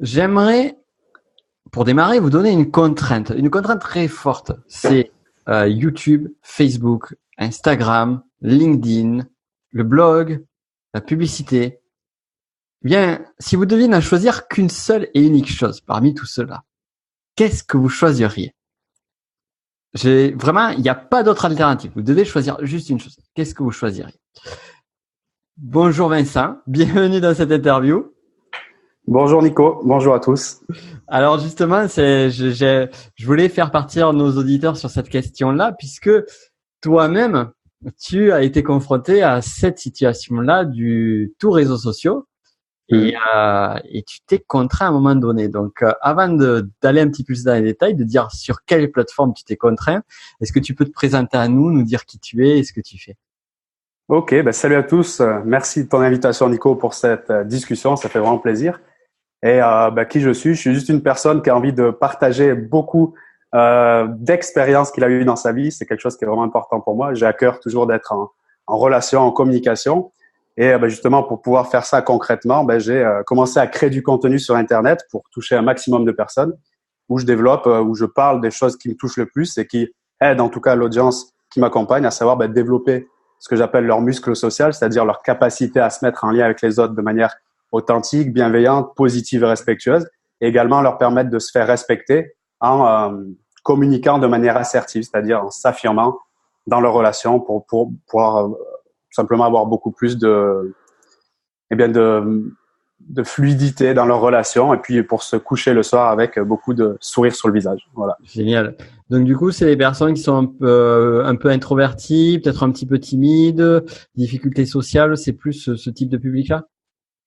J'aimerais, pour démarrer, vous donner une contrainte très forte. C'est YouTube, Facebook, Instagram, LinkedIn, le blog, la publicité. Eh bien, si vous deviez n'en choisir qu'une seule et unique chose parmi tout cela, qu'est-ce que vous choisiriez? Vraiment, il n'y a pas d'autre alternative. Vous devez choisir juste une chose. Qu'est-ce que vous choisiriez? Bonjour Vincent, bienvenue dans cette interview. Bonjour Nico, bonjour à tous. Alors justement, je voulais faire partir nos auditeurs sur cette question-là, puisque toi-même, tu as été confronté à cette situation-là du tout réseaux sociaux et tu t'es contraint à un moment donné. Donc, avant d'aller un petit peu plus dans les détails, de dire sur quelle plateforme tu t'es contraint, est-ce que tu peux te présenter à nous dire qui tu es et ce que tu fais? Ok, salut à tous. Merci de ton invitation Nico pour cette discussion, ça fait vraiment plaisir. Et qui je suis juste une personne qui a envie de partager beaucoup d'expériences qu'il a eues dans sa vie. C'est quelque chose qui est vraiment important pour moi. J'ai à cœur toujours d'être en relation, en communication. Et justement, pour pouvoir faire ça concrètement, j'ai commencé à créer du contenu sur Internet pour toucher un maximum de personnes, où je développe, où je parle des choses qui me touchent le plus et qui aident en tout cas l'audience qui m'accompagne à savoir développer ce que j'appelle leur muscle social, c'est-à-dire leur capacité à se mettre en lien avec les autres de manière authentique, bienveillante, positive et respectueuse, et également leur permettre de se faire respecter en communiquant de manière assertive, c'est-à-dire en s'affirmant dans leurs relations pour pouvoir simplement avoir beaucoup plus de fluidité dans leurs relations et puis pour se coucher le soir avec beaucoup de sourire sur le visage. Voilà. Génial. Donc du coup, c'est les personnes qui sont un peu introverties, peut-être un petit peu timides, difficultés sociales, c'est plus ce type de public-là?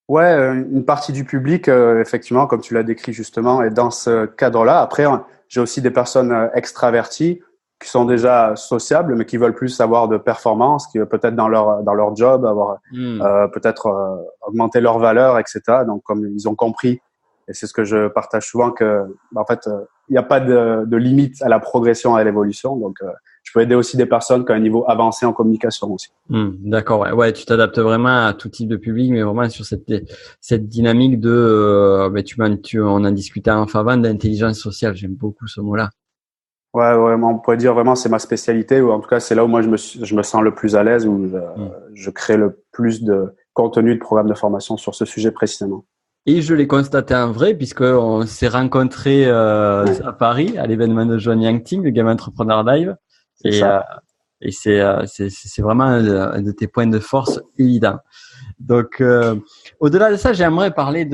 Ouais, une partie du public, effectivement, comme tu l'as décrit justement, est dans ce cadre-là. Après, j'ai aussi des personnes extraverties qui sont déjà sociables, mais qui veulent plus avoir de performance, qui veulent peut-être dans leur job avoir peut-être augmenter leur valeur, etc. Donc, comme ils ont compris, et c'est ce que je partage souvent, que en fait, il n'y a pas de limite à la progression et à l'évolution. Donc, je peux aider aussi des personnes qui ont un niveau avancé en communication aussi. D'accord, ouais, tu t'adaptes vraiment à tout type de public, mais vraiment sur cette dynamique de, on en discutait avant d'intelligence sociale. J'aime beaucoup ce mot-là. Ouais, on pourrait dire vraiment c'est ma spécialité, ou en tout cas c'est là où moi je me sens le plus à l'aise, où je crée le plus de contenu de programmes de formation sur ce sujet précisément. Et je l'ai constaté en vrai, puisqu'on s'est rencontrés à Paris, à l'événement de Joan Yangting, le Game Entrepreneur Live. Et c'est vraiment un de tes points de force évidents. Donc, au-delà de ça, j'aimerais parler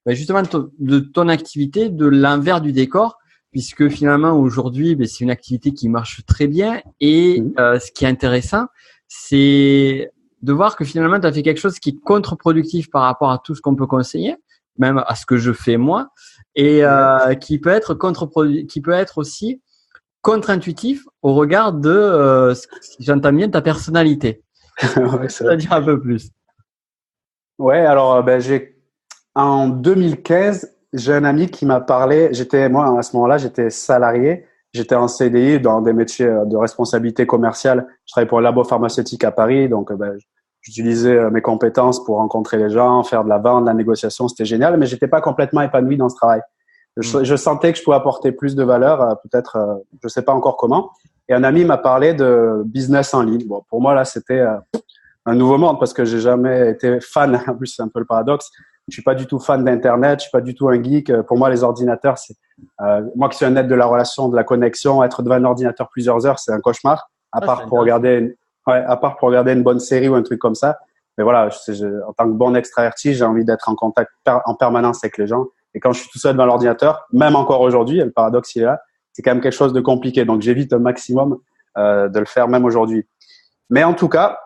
justement de ton activité, de l'envers du décor, puisque finalement aujourd'hui, c'est une activité qui marche très bien. Et ce qui est intéressant, c'est de voir que finalement, tu as fait quelque chose qui est contre-productif par rapport à tout ce qu'on peut conseiller, même à ce que je fais moi, et qui peut être qui peut être aussi contre-intuitif au regard de, si j'entends bien, ta personnalité. Ouais, Ça veut dire un peu plus. Ouais, alors en 2015, j'ai un ami qui m'a parlé. Moi à ce moment-là, j'étais salarié, j'étais en CDI dans des métiers de responsabilité commerciale. Je travaillais pour un labo pharmaceutique à Paris, donc j'utilisais mes compétences pour rencontrer les gens, faire de la vente, de la négociation. C'était génial, mais j'étais pas complètement épanoui dans ce travail. Je sentais que je pouvais apporter plus de valeur, peut-être, je sais pas encore comment. Et un ami m'a parlé de business en ligne. Bon, pour moi là, c'était un nouveau monde parce que j'ai jamais été fan. En plus, c'est un peu le paradoxe. Je suis pas du tout fan d'Internet. Je suis pas du tout un geek. Pour moi, les ordinateurs, c'est moi qui suis un être de la relation, de la connexion, être devant un ordinateur plusieurs heures, c'est un cauchemar. À part pour regarder une bonne série ou un truc comme ça. Mais voilà, en tant que bon extraverti, j'ai envie d'être en contact en permanence avec les gens. Et quand je suis tout seul devant l'ordinateur, même encore aujourd'hui, le paradoxe il est là, c'est quand même quelque chose de compliqué. Donc j'évite au maximum de le faire même aujourd'hui. Mais en tout cas,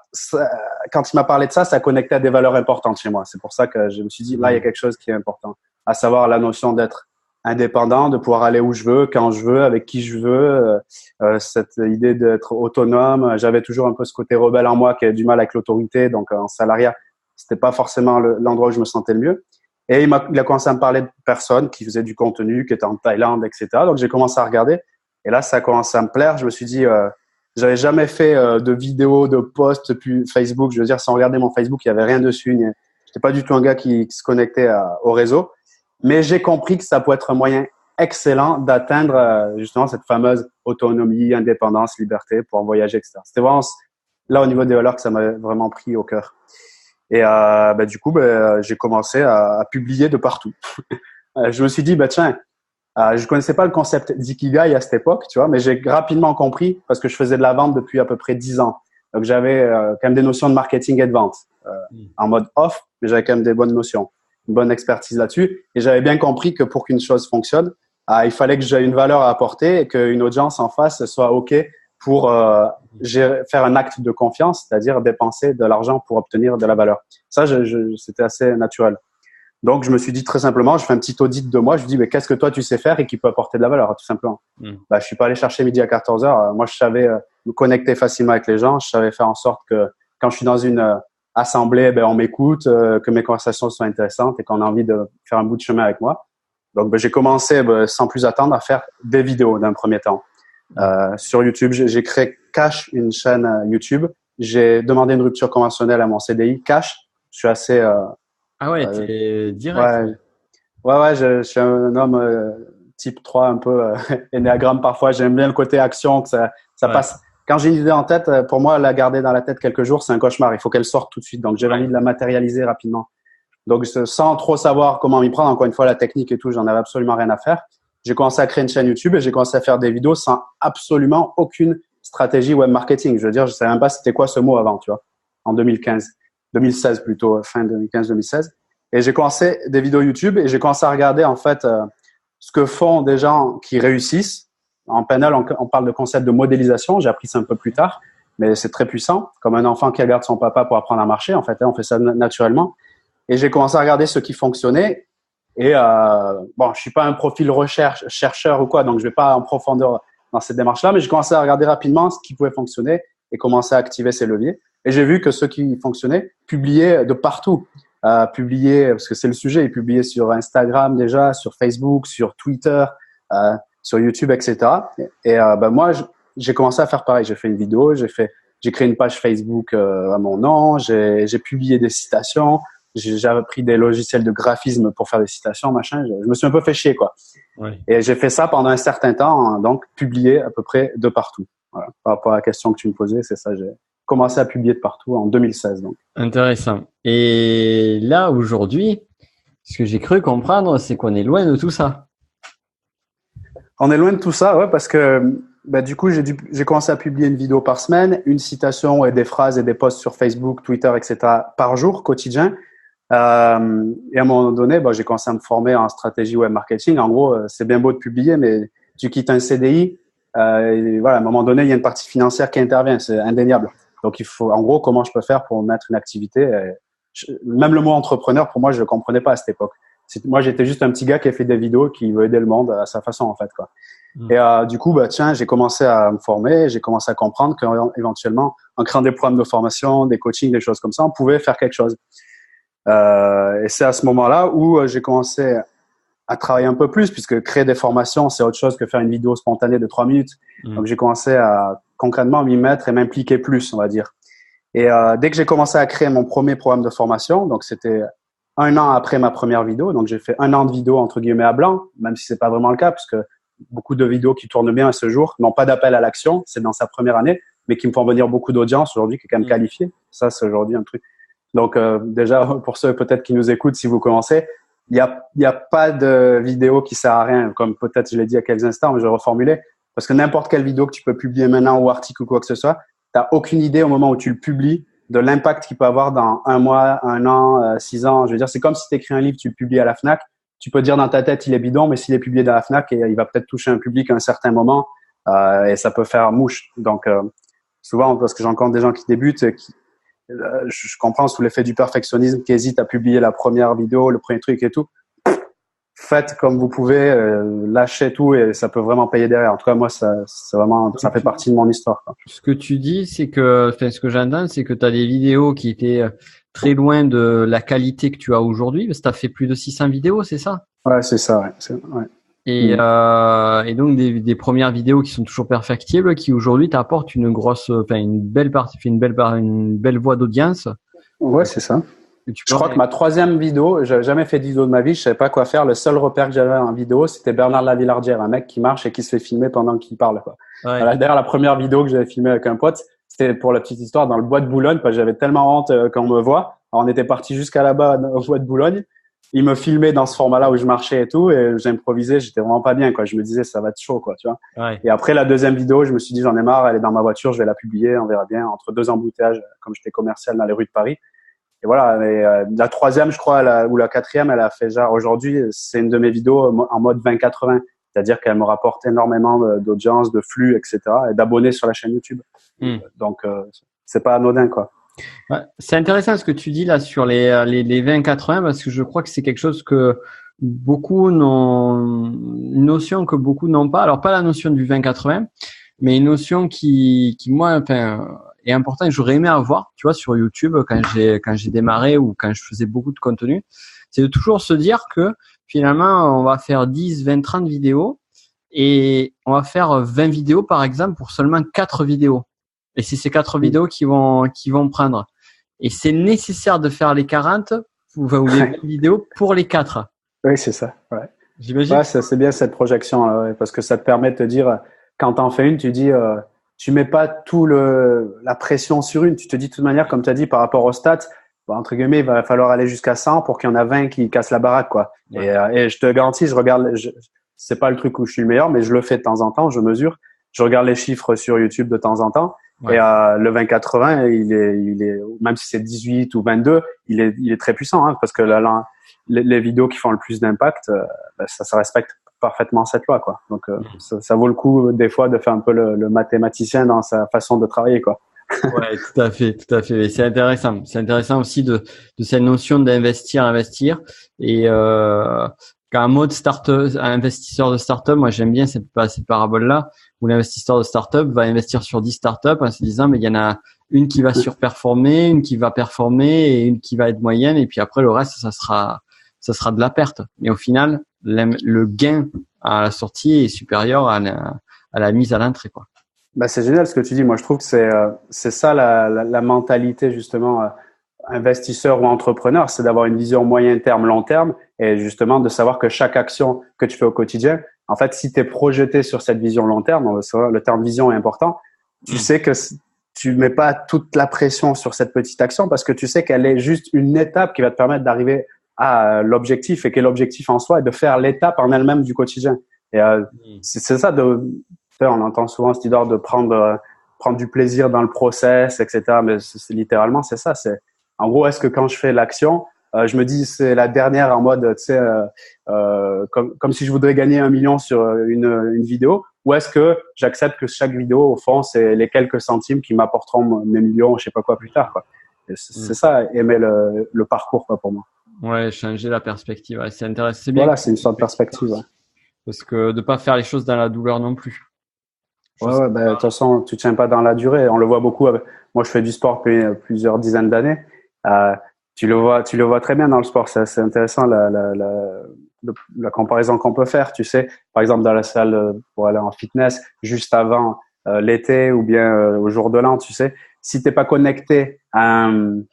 quand il m'a parlé de ça, ça connectait à des valeurs importantes chez moi. C'est pour ça que je me suis dit, là, il y a quelque chose qui est important, à savoir la notion d'être indépendant, de pouvoir aller où je veux, quand je veux, avec qui je veux, cette idée d'être autonome. J'avais toujours un peu ce côté rebelle en moi qui avait du mal avec l'autorité, donc en salariat, c'était pas forcément l'endroit où je me sentais le mieux. Et il a commencé à me parler de personnes qui faisaient du contenu, qui étaient en Thaïlande, etc. Donc j'ai commencé à regarder, et là, ça a commencé à me plaire. Je me suis dit, j'avais jamais fait de vidéos, de posts, puis Facebook. Je veux dire, sans regarder mon Facebook, il y avait rien dessus. J'étais pas du tout un gars qui se connectait au réseau. Mais j'ai compris que ça peut être un moyen excellent d'atteindre justement cette fameuse autonomie, indépendance, liberté pour voyager, etc. C'était vraiment là au niveau des valeurs que ça m'a vraiment pris au cœur. Et du coup, j'ai commencé à publier de partout. Je me suis dit, tiens, je connaissais pas le concept d'ikigai à cette époque, tu vois, mais j'ai rapidement compris parce que je faisais de la vente depuis à peu près 10 ans. Donc, j'avais quand même des notions de marketing et de vente en mode off, mais j'avais quand même des bonnes notions, une bonne expertise là-dessus. Et j'avais bien compris que pour qu'une chose fonctionne, il fallait que j'aie une valeur à apporter et qu'une audience en face soit OK pour faire un acte de confiance, c'est-à-dire dépenser de l'argent pour obtenir de la valeur. Ça, c'était assez naturel. Donc, je me suis dit très simplement, je fais un petit audit de moi. Je me dis, mais qu'est-ce que toi, tu sais faire et qui peut apporter de la valeur, tout simplement. Je suis pas allé chercher midi à 14 heures. Moi, je savais me connecter facilement avec les gens. Je savais faire en sorte que quand je suis dans une assemblée, on m'écoute, que mes conversations soient intéressantes et qu'on a envie de faire un bout de chemin avec moi. Donc, j'ai commencé sans plus attendre à faire des vidéos d'un premier temps. Sur YouTube, j'ai créé Cash, une chaîne YouTube. J'ai demandé une rupture conventionnelle à mon CDI. Cash, je suis assez... ah ouais, t'es direct. Ouais, je suis un homme type 3, un peu énéagramme parfois. J'aime bien le côté action, que ça passe. Quand j'ai une idée en tête, pour moi, la garder dans la tête quelques jours, c'est un cauchemar. Il faut qu'elle sorte tout de suite. Donc, j'ai envie de la matérialiser rapidement. Donc, sans trop savoir comment m'y prendre, encore une fois, la technique et tout, j'en avais absolument rien à faire. J'ai commencé à créer une chaîne YouTube et j'ai commencé à faire des vidéos sans absolument aucune stratégie web marketing. Je veux dire, je savais même pas c'était quoi ce mot avant, tu vois, en 2016 plutôt, fin 2015-2016. Et j'ai commencé des vidéos YouTube et j'ai commencé à regarder en fait ce que font des gens qui réussissent. En PNL, on parle de concept de modélisation. J'ai appris ça un peu plus tard, mais c'est très puissant. Comme un enfant qui regarde son papa pour apprendre à marcher, en fait, on fait ça naturellement. Et j'ai commencé à regarder ce qui fonctionnait. Et je suis pas un profil chercheur ou quoi, donc je vais pas en profondeur dans cette démarche-là, mais j'ai commencé à regarder rapidement ce qui pouvait fonctionner et commencer à activer ces leviers. Et j'ai vu que ceux qui fonctionnaient publiaient de partout. Parce que c'est le sujet, ils publiaient sur Instagram déjà, sur Facebook, sur Twitter, sur YouTube, etc. Et moi, j'ai commencé à faire pareil. J'ai fait une vidéo, j'ai créé une page Facebook à mon nom, j'ai publié des citations. J'avais pris des logiciels de graphisme pour faire des citations, machin. Je me suis un peu fait chier, quoi. Ouais. Et j'ai fait ça pendant un certain temps, donc publié à peu près de partout. Voilà. Par rapport à la question que tu me posais, c'est ça. J'ai commencé à publier de partout en 2016. Donc. Intéressant. Et là, aujourd'hui, ce que j'ai cru comprendre, c'est qu'on est loin de tout ça. On est loin de tout ça, ouais, parce que du coup, j'ai commencé à publier une vidéo par semaine, une citation et des phrases et des posts sur Facebook, Twitter, etc. par jour, quotidien. Et à un moment donné, j'ai commencé à me former en stratégie web marketing. En gros, c'est bien beau de publier, mais tu quittes un CDI, et voilà, à un moment donné, il y a une partie financière qui intervient, c'est indéniable. Donc, il faut, en gros, comment je peux faire pour mettre une activité. Même le mot entrepreneur, pour moi, je le comprenais pas à cette époque. Moi, j'étais juste un petit gars qui a fait des vidéos, qui veut aider le monde à sa façon, en fait, quoi. Et du coup, j'ai commencé à me former, j'ai commencé à comprendre qu'éventuellement, en créant des programmes de formation, des coachings, des choses comme ça, on pouvait faire quelque chose. Et c'est à ce moment-là où j'ai commencé à travailler un peu plus, puisque créer des formations, c'est autre chose que faire une vidéo spontanée de 3 minutes. Donc, j'ai commencé à concrètement m'y mettre et m'impliquer plus, on va dire. Et dès que j'ai commencé à créer mon premier programme de formation, donc c'était 1 an après ma première vidéo, donc j'ai fait 1 an de vidéo entre guillemets à blanc, même si c'est pas vraiment le cas, puisque beaucoup de vidéos qui tournent bien à ce jour n'ont pas d'appel à l'action, c'est dans sa première année, mais qui me font venir beaucoup d'audience aujourd'hui, qui est quand même qualifiée. Ça, c'est aujourd'hui un truc. Donc déjà, pour ceux peut-être qui nous écoutent, si vous commencez, il y a pas de vidéo qui sert à rien, comme peut-être je l'ai dit il y a quelques instants, mais je vais reformuler, parce que n'importe quelle vidéo que tu peux publier maintenant ou article ou quoi que ce soit, t'as aucune idée au moment où tu le publies de l'impact qu'il peut avoir dans 1 mois, 1 an, 6 ans. Je veux dire, c'est comme si tu écris un livre, tu le publies à la Fnac, tu peux dire dans ta tête il est bidon, mais s'il est publié dans la Fnac, il va peut-être toucher un public à un certain moment et ça peut faire mouche. Donc souvent, parce que j'encontre des gens qui débutent, je comprends sous l'effet du perfectionnisme, qui hésitent à publier la première vidéo, le premier truc et tout. Faites comme vous pouvez, lâchez tout et ça peut vraiment payer derrière. En tout cas, moi, ça fait partie de mon histoire, quoi. Ce que tu dis, c'est que, ce que j'entends, c'est que tu as des vidéos qui étaient très loin de la qualité que tu as aujourd'hui, parce que tu as fait plus de 600 vidéos, c'est ça? Ouais, c'est ça, ouais. Ouais. Et donc des premières vidéos qui sont toujours perfectibles, qui aujourd'hui t'apportent une belle voie d'audience. Ouais, c'est ça. Je crois que ma troisième vidéo, j'avais jamais fait de vidéo de ma vie, je savais pas quoi faire. Le seul repère que j'avais en vidéo, c'était Bernard Lavillardière, un mec qui marche et qui se fait filmer pendant qu'il parle, quoi. Ouais. Voilà, d'ailleurs, la première vidéo que j'avais filmée avec un pote, c'était pour la petite histoire dans le bois de Boulogne, parce que j'avais tellement honte quand on me voit. Alors, on était parti jusqu'à là-bas au bois de Boulogne. Il me filmait dans ce format-là où je marchais et tout, et j'improvisais, j'étais vraiment pas bien, quoi. Je me disais, ça va être chaud, quoi, tu vois. Ouais. Et après la deuxième vidéo, je me suis dit, j'en ai marre, elle est dans ma voiture, je vais la publier, on verra bien, entre deux embouteillages, comme j'étais commercial dans les rues de Paris. Et voilà, et, la troisième, je crois, ou la quatrième, elle a fait genre, aujourd'hui, c'est une de mes vidéos en mode 20-80. C'est-à-dire qu'elle me rapporte énormément d'audience, de flux, etc. et d'abonnés sur la chaîne YouTube. Donc, c'est pas anodin, quoi. Ouais, c'est intéressant ce que tu dis là sur les 20-80 parce que je crois que c'est quelque chose que beaucoup n'ont, une notion que beaucoup n'ont pas. Alors pas la notion du 20-80, mais une notion qui moi, enfin, est importante et j'aurais aimé avoir, tu vois, sur YouTube quand j'ai démarré ou quand je faisais beaucoup de contenu, c'est de toujours se dire que finalement on va faire 10, 20, 30 vidéos et on va faire 20 vidéos par exemple pour seulement 4 vidéos. Et c'est ces 4 vidéos qui vont prendre. Et c'est nécessaire de faire les 40 ou les 20 vidéos pour les 4. Oui, c'est ça. Ouais. J'imagine. Ouais, c'est bien cette projection, là, ouais, parce que ça te permet de te dire, quand t'en fais une, tu dis, tu mets pas la pression sur une. Tu te dis de toute manière, comme tu as dit, par rapport aux stats, entre guillemets, il va falloir aller jusqu'à 100 pour qu'il y en a 20 qui cassent la baraque, quoi. Ouais. Et je te garantis, c'est pas le truc où je suis le meilleur, mais je le fais de temps en temps, je mesure. Je regarde les chiffres sur YouTube de temps en temps. Ouais. Et le 20-80, il est même si c'est 18 ou 22, il est très puissant, hein, parce que les vidéos qui font le plus d'impact, ça respecte parfaitement cette loi, quoi. Donc ça vaut le coup des fois de faire un peu le mathématicien dans sa façon de travailler, quoi. Ouais, tout à fait, tout à fait. Et c'est intéressant. C'est intéressant aussi de cette notion investir. Et qu'un mode investisseur de start-up, moi j'aime bien cette parabole-là, où l'investisseur de start-up va investir sur 10 start-up en se disant, mais il y en a une qui va surperformer, une qui va performer et une qui va être moyenne, et puis après le reste, ça sera de la perte. Mais au final, le gain à la sortie est supérieur à la mise à l'entrée, quoi. Bah, c'est génial ce que tu dis. Moi, je trouve que c'est ça la mentalité, justement, investisseur ou entrepreneur, c'est d'avoir une vision moyen terme, long terme, et justement de savoir que chaque action que tu fais au quotidien, en fait, si tu es projeté sur cette vision long terme, le terme vision est important, tu sais que tu mets pas toute la pression sur cette petite action parce que tu sais qu'elle est juste une étape qui va te permettre d'arriver à l'objectif et que l'objectif en soi est de faire l'étape en elle-même du quotidien. Et c'est ça on entend souvent cette idée de prendre du plaisir dans le process, etc. Mais littéralement, c'est ça. En gros, est-ce que quand je fais l'action, je me dis c'est la dernière en mode, tu sais, comme si je voudrais gagner 1 million sur une vidéo, ou est-ce que j'accepte que chaque vidéo, au fond, c'est les quelques centimes qui m'apporteront mes millions, je sais pas quoi plus tard, quoi. C'est ça, aimer le parcours, quoi, pour moi. Ouais, changer la perspective. Ouais, c'est intéressant. C'est bien. Voilà, c'est une sorte de perspective. Ouais. Parce que de pas faire les choses dans la douleur non plus. Ouais, de toute façon, tu tiens pas dans la durée. On le voit beaucoup. Moi, je fais du sport depuis plusieurs dizaines d'années. Tu le vois très bien dans le sport. C'est intéressant la comparaison qu'on peut faire. Tu sais, par exemple, dans la salle pour aller en fitness, juste avant l'été ou bien au jour de l'an, tu sais, si t'es pas connecté à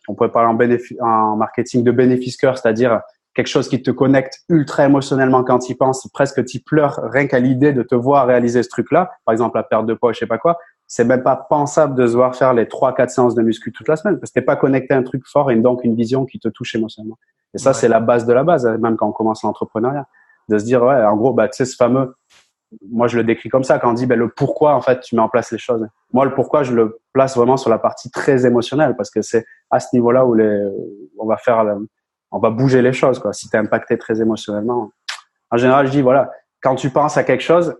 on pourrait parler en marketing de bénéfice cœur, c'est-à-dire quelque chose qui te connecte ultra émotionnellement quand tu y penses, presque tu pleures rien qu'à l'idée de te voir réaliser ce truc-là. Par exemple, la perte de poids, je sais pas quoi. C'est même pas pensable de se voir faire les 3-4 séances de muscu toute la semaine parce que t'es pas connecté à un truc fort et donc une vision qui te touche émotionnellement. Et ça, c'est la base de la base, même quand on commence l'entrepreneuriat. De se dire, ouais, en gros, tu sais, ce fameux, moi, je le décris comme ça quand on dit, le pourquoi, en fait, tu mets en place les choses. Moi, le pourquoi, je le place vraiment sur la partie très émotionnelle parce que c'est à ce niveau-là où on va bouger les choses, quoi. Si t'es impacté très émotionnellement. En général, je dis, voilà, quand tu penses à quelque chose,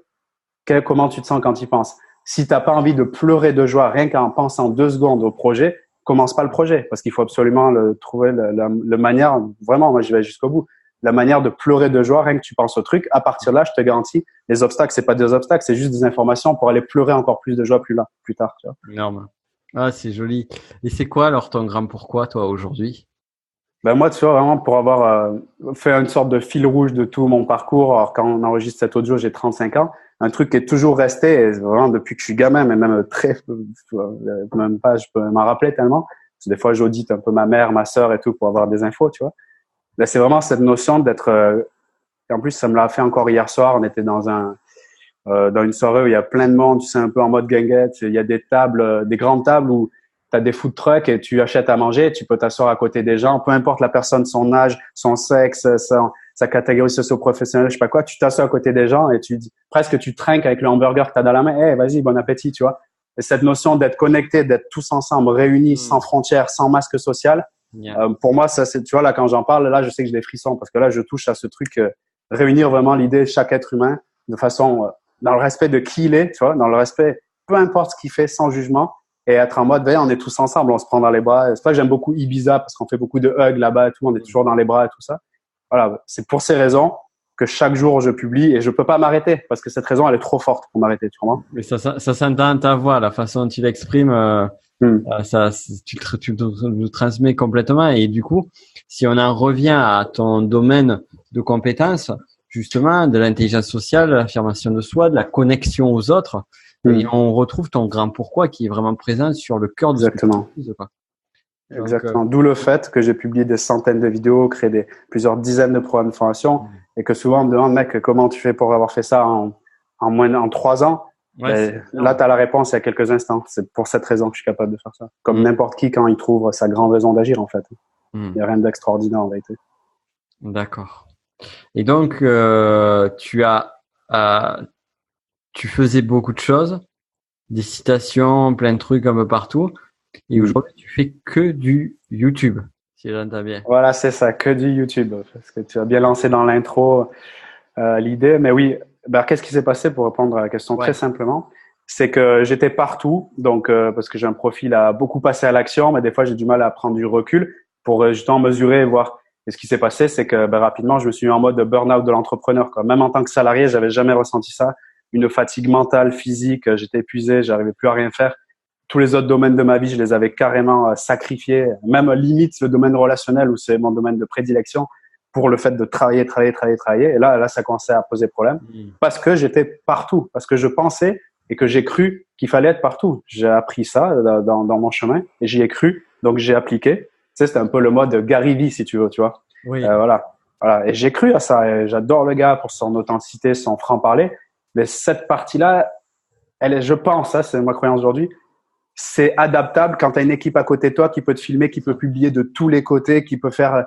comment tu te sens quand tu y penses? Si t'as pas envie de pleurer de joie rien qu'en pensant 2 secondes au projet, commence pas le projet parce qu'il faut absolument trouver la manière, vraiment, moi, j'y vais jusqu'au bout. La manière de pleurer de joie, rien que tu penses au truc. À partir de là, je te garantis, les obstacles, c'est pas des obstacles, c'est juste des informations pour aller pleurer encore plus de joie plus tard, tu vois. Énorme. Ah, c'est joli. Et c'est quoi, alors, ton grand pourquoi, toi, aujourd'hui? Moi, tu vois, vraiment, pour avoir fait une sorte de fil rouge de tout mon parcours, alors quand on enregistre cet audio, j'ai 35 ans, un truc qui est toujours resté, et vraiment depuis que je suis gamin, mais même même pas, je peux m'en rappeler tellement, Des fois, j'audite un peu ma mère, ma sœur et tout pour avoir des infos, tu vois. Là, c'est vraiment cette notion d'être, et en plus, ça me l'a fait encore hier soir. On était dans une soirée où il y a plein de monde, tu sais, un peu en mode guinguette. Il y a des tables, des grandes tables où tu as des food trucks et tu achètes à manger et tu peux t'asseoir à côté des gens, peu importe la personne, son âge, son sexe, sa catégorie socio-professionnelle, je sais pas quoi, tu t'assois à côté des gens et presque tu trinques avec le hamburger que tu as dans la main. Eh, vas-y, bon appétit, tu vois. Et cette notion d'être connecté, d'être tous ensemble, réunis, sans frontières, sans masque social, pour moi, ça, c'est, tu vois, là, quand j'en parle, là, je sais que j'ai des frissons parce que là, je touche à ce truc, réunir vraiment l'idée de chaque être humain de façon, dans le respect de qui il est, tu vois, dans le respect, peu importe ce qu'il fait, sans jugement, et être en mode, ben, on est tous ensemble, on se prend dans les bras. C'est pour ça que j'aime beaucoup Ibiza parce qu'on fait beaucoup de hugs là-bas et tout, on est toujours dans les bras et tout ça. Voilà, c'est pour ces raisons que chaque jour je publie et je peux pas m'arrêter parce que cette raison elle est trop forte pour m'arrêter, tu comprends? Mais ça s'entend dans ta voix, la façon dont tu l'exprimes, tu le transmets complètement. Et du coup, si on en revient à ton domaine de compétences, justement, de l'intelligence sociale, de l'affirmation de soi, de la connexion aux autres, et on retrouve ton grand pourquoi qui est vraiment présent sur le cœur de ce que tu utilises, quoi. Exactement. Donc, d'où le fait que j'ai publié des centaines de vidéos, créé plusieurs dizaines de programmes de formation et que souvent on me demande, mec, comment tu fais pour avoir fait ça en 3 ans? Ouais, là, tu as la réponse il y a quelques instants. C'est pour cette raison que je suis capable de faire ça. Comme n'importe qui quand il trouve sa grande raison d'agir, en fait. Il n'y a rien d'extraordinaire en vérité. D'accord. Et donc, tu faisais beaucoup de choses, des citations, plein de trucs un peu partout. Et aujourd'hui, tu fais que du YouTube, si j'entends bien. Voilà, c'est ça, que du YouTube. Parce que tu as bien lancé dans l'intro l'idée. Mais oui, qu'est-ce qui s'est passé pour répondre à la question très simplement? C'est que j'étais partout, donc parce que j'ai un profil à beaucoup passer à l'action, mais des fois j'ai du mal à prendre du recul pour justement mesurer et voir. Et ce qui s'est passé, c'est que rapidement, je me suis mis en mode burn-out de l'entrepreneur, quoi. Même en tant que salarié, j'avais jamais ressenti ça. Une fatigue mentale, physique, j'étais épuisé, j'arrivais plus à rien faire. Tous les autres domaines de ma vie, je les avais carrément sacrifiés. Même limite le domaine relationnel où c'est mon domaine de prédilection pour le fait de travailler. Et là, ça commençait à poser problème parce que j'étais partout, parce que je pensais et que j'ai cru qu'il fallait être partout. J'ai appris ça dans mon chemin et j'y ai cru, donc j'ai appliqué. Tu sais, c'était un peu le mode Gary Vee, si tu veux, tu vois. Oui. Voilà. Et j'ai cru à ça. Et j'adore le gars pour son authenticité, son franc-parler. Mais cette partie-là, je pense, ça, c'est ma croyance aujourd'hui, c'est adaptable quand tu as une équipe à côté de toi qui peut te filmer, qui peut publier de tous les côtés, qui peut faire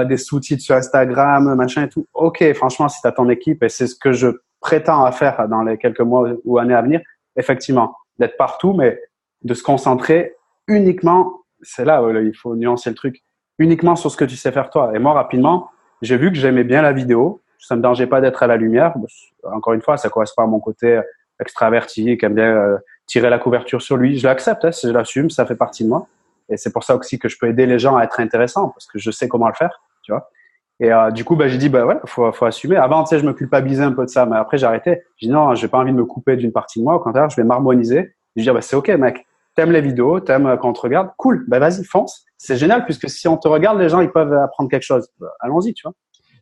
des sous-titres sur Instagram, machin et tout. Ok, franchement, si tu as ton équipe, et c'est ce que je prétends à faire dans les quelques mois ou années à venir, effectivement, d'être partout, mais de se concentrer uniquement, c'est là où il faut nuancer le truc, uniquement sur ce que tu sais faire toi. Et moi, rapidement, j'ai vu que j'aimais bien la vidéo, ça me dérangeait pas d'être à la lumière. Encore une fois, ça correspond à mon côté extraverti, qui aime bien tirer la couverture sur lui. Je l'accepte, je l'assume, ça fait partie de moi. Et c'est pour ça aussi que je peux aider les gens à être intéressants, parce que je sais comment le faire, tu vois. Et du coup, j'ai dit, ouais, faut assumer. Avant, tu sais, je me culpabilisais un peu de ça, mais après, j'ai arrêté. J'ai dit, non, j'ai pas envie de me couper d'une partie de moi. Au contraire, je vais m'harmoniser. Je vais dire, c'est ok, mec. T'aimes les vidéos, t'aimes quand on te regarde. Cool. Vas-y, fonce. C'est génial, puisque si on te regarde, les gens, ils peuvent apprendre quelque chose. Allons-y, tu vois.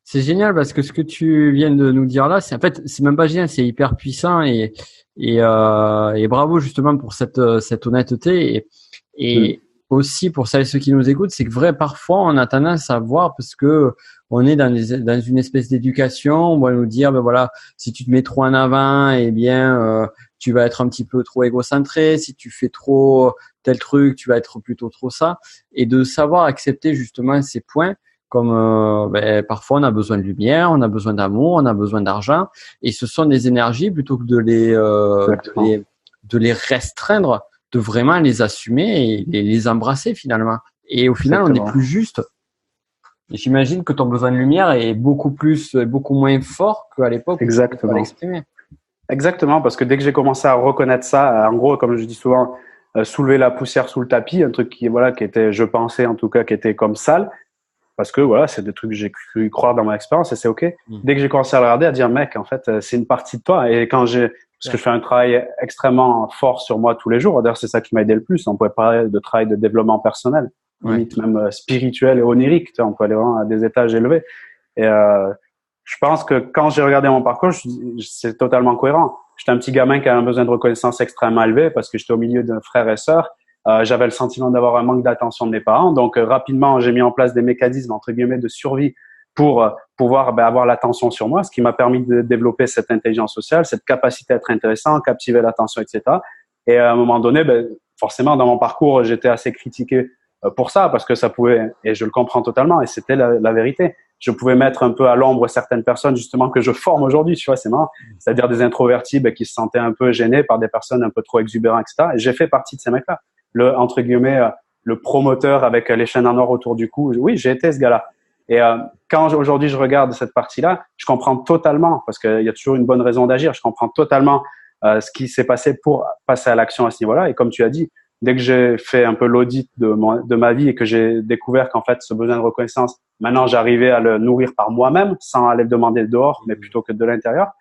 C'est génial parce que ce que tu viens de nous dire là, c'est même pas génial, c'est hyper puissant et bravo justement pour cette honnêteté et aussi pour celles et ceux qui nous écoutent, c'est que parfois on a tendance à voir parce que on est dans une espèce d'éducation, on va nous dire voilà, si tu te mets trop en avant, tu vas être un petit peu trop égocentré, si tu fais trop tel truc, tu vas être plutôt trop ça, et de savoir accepter justement ces points. Comme parfois on a besoin de lumière, on a besoin d'amour, on a besoin d'argent, et ce sont des énergies plutôt que de les restreindre, de vraiment les assumer et les embrasser finalement. Et au final, on est plus juste. Et j'imagine que ton besoin de lumière est beaucoup moins fort qu'à l'époque où tu pouvais l'exprimer. Exactement, parce que dès que j'ai commencé à reconnaître ça, en gros, comme je dis souvent, soulever la poussière sous le tapis, un truc qui était, je pensais en tout cas, qui était comme sale. Parce que voilà, c'est des trucs que j'ai cru croire dans mon expérience et c'est ok. Dès que j'ai commencé à le regarder, à dire mec, en fait, c'est une partie de toi. Et parce que je fais un travail extrêmement fort sur moi tous les jours. D'ailleurs, c'est ça qui m'a aidé le plus. On pourrait parler de travail de développement personnel, limite même spirituel et onirique. Tu vois, on peut aller vraiment à des étages élevés. Et je pense que quand j'ai regardé mon parcours, c'est totalement cohérent. J'étais un petit gamin qui avait un besoin de reconnaissance extrêmement élevé parce que j'étais au milieu de frères et sœurs. J'avais le sentiment d'avoir un manque d'attention de mes parents. Donc, rapidement, j'ai mis en place des mécanismes, entre guillemets, de survie pour pouvoir avoir l'attention sur moi, ce qui m'a permis de développer cette intelligence sociale, cette capacité à être intéressant, captiver l'attention, etc. Et à un moment donné, forcément, dans mon parcours, j'étais assez critiqué pour ça, parce que ça pouvait, et je le comprends totalement, et c'était la vérité. Je pouvais mettre un peu à l'ombre certaines personnes, justement, que je forme aujourd'hui, tu vois, c'est marrant. C'est-à-dire des introvertis qui se sentaient un peu gênés par des personnes un peu trop exubérantes, etc. Et j'ai fait partie de ces mecs-là. Entre guillemets, le promoteur avec les chaînes en or autour du cou. Oui, j'ai été ce gars-là. Et quand aujourd'hui je regarde cette partie-là, je comprends totalement, parce qu'il y a toujours une bonne raison d'agir, je comprends totalement ce qui s'est passé pour passer à l'action à ce niveau-là. Et comme tu as dit, dès que j'ai fait un peu l'audit de ma vie et que j'ai découvert qu'en fait ce besoin de reconnaissance, maintenant j'arrivais à le nourrir par moi-même sans aller le demander dehors, mais plutôt que de l'intérieur,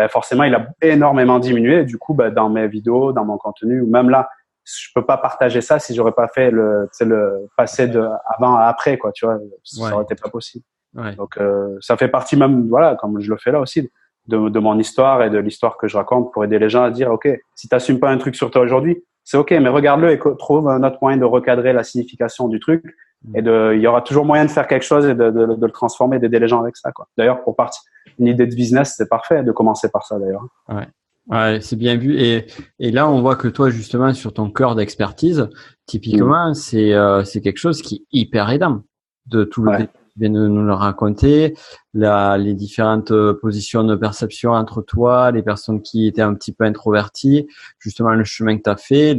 forcément il a énormément diminué. Et du coup, dans mes vidéos, dans mon contenu, ou même là, je peux pas partager ça si j'aurais pas fait le passé de avant à après, quoi, tu vois, ça aurait été pas possible. Ouais. Donc ça fait partie même, voilà, comme je le fais là aussi, de mon histoire et de l'histoire que je raconte pour aider les gens à dire, ok, si t'assumes pas un truc sur toi aujourd'hui, c'est ok, mais regarde-le et trouve un autre moyen de recadrer la signification du truc. Et il y aura toujours moyen de faire quelque chose et de le transformer, d'aider les gens avec ça, quoi. D'ailleurs, pour partir, une idée de business, c'est parfait de commencer par ça, d'ailleurs. Ouais. Ouais, c'est bien vu. Et là, on voit que toi, justement, sur ton cœur d'expertise, typiquement, c'est quelque chose qui est hyper aidant. De tout le tu viens de nous le raconter, les différentes positions de perception entre toi, les personnes qui étaient un petit peu introverties, justement, le chemin que tu as fait,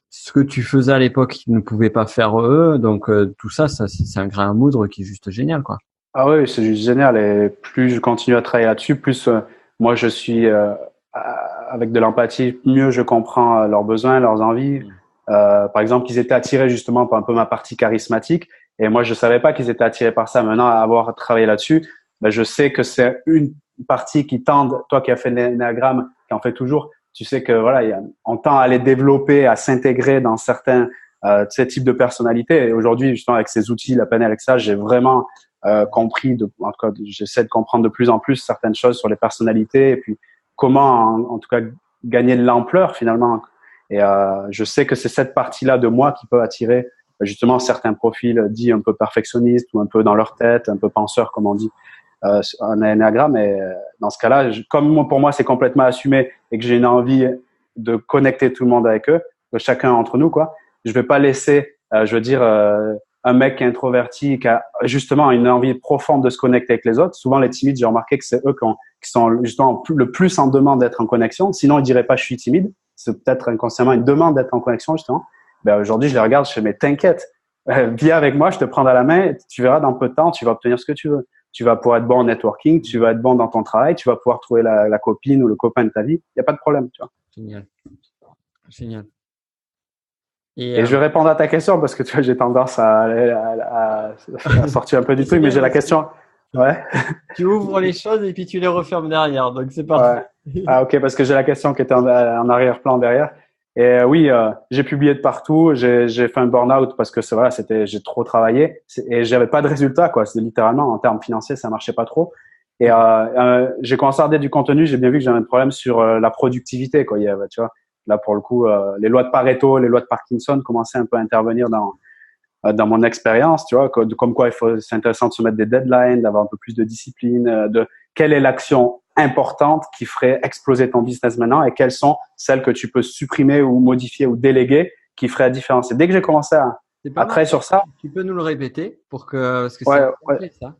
ce que tu faisais à l'époque qu'ils ne pouvaient pas faire eux. Donc, tout ça, c'est un grain à moudre qui est juste génial, quoi. Ah oui, c'est juste génial. Et plus je continue à travailler là-dessus, plus moi, je suis avec de l'empathie, mieux je comprends leurs besoins, leurs envies. Par exemple, qu'ils étaient attirés justement par un peu ma partie charismatique. Et moi, je savais pas qu'ils étaient attirés par ça. Maintenant, à avoir travaillé là-dessus, je sais que c'est une partie qui tend, toi qui as fait l'énéagramme, qui en fait toujours, tu sais que voilà, on tend à les développer, à s'intégrer dans certains types de personnalités. Et aujourd'hui, justement, avec ces outils, la PNL, avec ça, j'ai vraiment compris, en tout cas, j'essaie de comprendre de plus en plus certaines choses sur les personnalités et puis comment, en tout cas, gagner de l'ampleur finalement. Et je sais que c'est cette partie-là de moi qui peut attirer justement certains profils dits un peu perfectionnistes ou un peu dans leur tête, un peu penseurs, comme on dit, en énéagramme. Et dans ce cas-là, comme pour moi, c'est complètement assumé et que j'ai une envie de connecter tout le monde avec eux, de chacun entre nous, quoi, je vais pas laisser, je veux dire, un mec qui est introverti, qui a justement une envie profonde de se connecter avec les autres. Souvent, les timides, j'ai remarqué que c'est eux qui sont justement le plus en demande d'être en connexion. Sinon, ils diraient pas je suis timide. C'est peut-être inconsciemment une demande d'être en connexion, justement. Aujourd'hui, je les regarde, je fais, mais t'inquiète, viens avec moi, je te prends dans la main, tu verras dans peu de temps, tu vas obtenir ce que tu veux. Tu vas pouvoir être bon en networking, tu vas être bon dans ton travail, tu vas pouvoir trouver la copine ou le copain de ta vie. Il n'y a pas de problème, tu vois. Génial. Génial. Et je vais répondre à ta question parce que tu vois, j'ai tendance à sortir un peu du truc, mais j'ai la question. Ouais. Tu ouvres les choses et puis tu les refermes derrière, donc c'est parfait. Ouais. Ah ok, parce que j'ai la question qui était en arrière-plan derrière. Et oui, j'ai publié de partout, j'ai fait un burn-out parce que voilà, j'ai trop travaillé et j'avais pas de résultat, quoi. C'est littéralement en termes financiers, ça marchait pas trop. Et j'ai commencé à regarder du contenu, j'ai bien vu que j'avais un problème sur la productivité, quoi. Tu vois, là pour le coup, les lois de Pareto, les lois de Parkinson commençaient un peu à intervenir dans mon expérience, tu vois, comme quoi c'est intéressant de se mettre des deadlines, d'avoir un peu plus de discipline, de quelle est l'action importante qui ferait exploser ton business maintenant et quelles sont celles que tu peux supprimer ou modifier ou déléguer qui feraient la différence. Et dès que j'ai commencé à travailler sur ça. Tu peux nous le répéter parce que c'est complet, ça.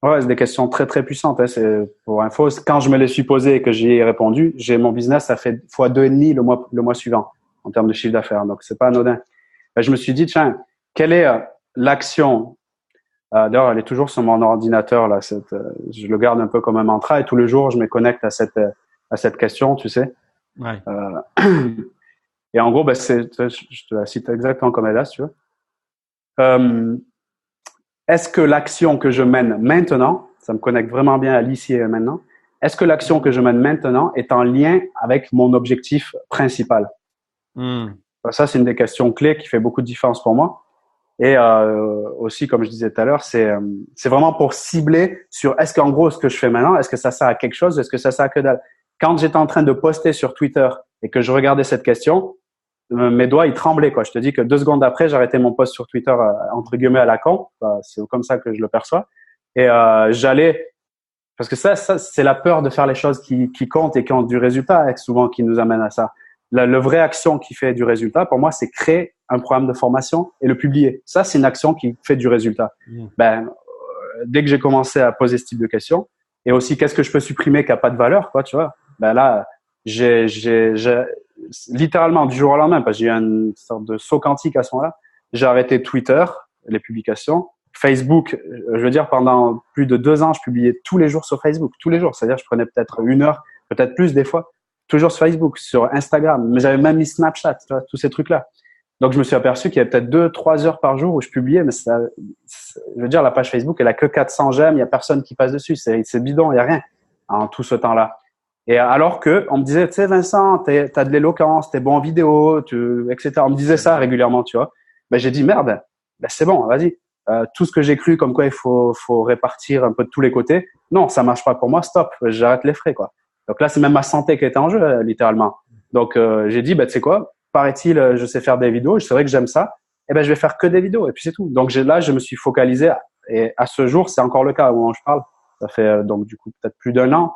Ouais, c'est des questions très, très puissantes. Hein. C'est, pour info, quand je me les suis posées et que j'y ai répondu, mon business, ça fait x2,5 le mois suivant en termes de chiffre d'affaires. Donc, c'est pas anodin. Je me suis dit, tiens, quelle est l'action? D'ailleurs, elle est toujours sur mon ordinateur là. Je le garde un peu comme un mantra et tous les jours, je me connecte à cette question, tu sais. Ouais. Et en gros, je te la cite exactement comme elle est, si tu veux. Est-ce que l'action que je mène maintenant, ça me connecte vraiment bien à l'ici et maintenant, est-ce que l'action que je mène maintenant est en lien avec mon objectif principal? Ça, c'est une des questions clés qui fait beaucoup de différence pour moi. Et aussi, comme je disais tout à l'heure, c'est vraiment pour cibler sur est-ce qu'en gros, ce que je fais maintenant, est-ce que ça sert à quelque chose, est-ce que ça sert à que dalle? Quand j'étais en train de poster sur Twitter et que je regardais cette question, mes doigts, ils tremblaient, quoi. Je te dis que 2 secondes après, j'arrêtais mon post sur Twitter, entre guillemets, à la con. C'est comme ça que je le perçois. Et j'allais, parce que ça, c'est la peur de faire les choses qui comptent et qui ont du résultat, souvent, qui nous amène à ça. La vraie action qui fait du résultat, pour moi, c'est créer un programme de formation et le publier. Ça, c'est une action qui fait du résultat. Dès que j'ai commencé à poser ce type de questions, et aussi qu'est-ce que je peux supprimer qui a pas de valeur, quoi, tu vois. Là, j'ai littéralement du jour au lendemain, parce que j'ai eu une sorte de saut quantique à ce moment-là. J'ai arrêté Twitter, les publications. Facebook, je veux dire, pendant plus de 2 ans, je publiais tous les jours sur Facebook, tous les jours. C'est-à-dire, je prenais peut-être 1 heure, peut-être plus des fois, toujours sur Facebook, sur Instagram. Mais j'avais même mis Snapchat, tu vois, tous ces trucs-là. Donc, je me suis aperçu qu'il y avait peut-être 2-3 heures par jour où je publiais, mais je veux dire, la page Facebook, elle a que 400 j'aime, il y a personne qui passe dessus. C'est bidon, il y a rien en tout ce temps-là. Et alors que on me disait, tu sais, Vincent, t'as de l'éloquence, t'es bon en vidéo, etc. On me disait ça régulièrement, tu vois. J'ai dit, merde, c'est bon, vas-y. Tout ce que j'ai cru comme quoi il faut répartir un peu de tous les côtés. Non, ça marche pas pour moi, stop, j'arrête les frais, quoi. Donc là, c'est même ma santé qui était en jeu, littéralement. Donc, j'ai dit, tu sais quoi, paraît-il, je sais faire des vidéos, c'est vrai que j'aime ça, je vais faire que des vidéos, et puis c'est tout. Donc là, je me suis focalisé, et à ce jour, c'est encore le cas au moment où je parle. Ça fait donc du coup peut-être plus d'1 an,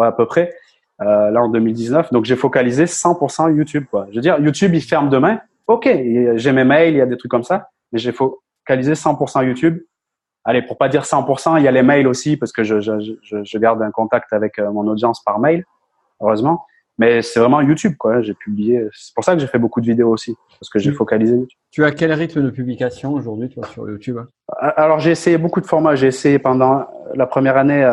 à peu près, là en 2019. Donc j'ai focalisé 100% YouTube, quoi. Je veux dire, YouTube, il ferme demain. Ok, j'ai mes mails, il y a des trucs comme ça, mais j'ai focalisé 100% YouTube. Allez, pour pas dire 100%, il y a les mails aussi, parce que je garde un contact avec mon audience par mail, heureusement. Mais c'est vraiment YouTube, quoi. J'ai publié. C'est pour ça que j'ai fait beaucoup de vidéos aussi, parce que j'ai focalisé YouTube. Tu as quel rythme de publication aujourd'hui, toi, sur YouTube? Alors, j'ai essayé beaucoup de formats. J'ai essayé pendant la première année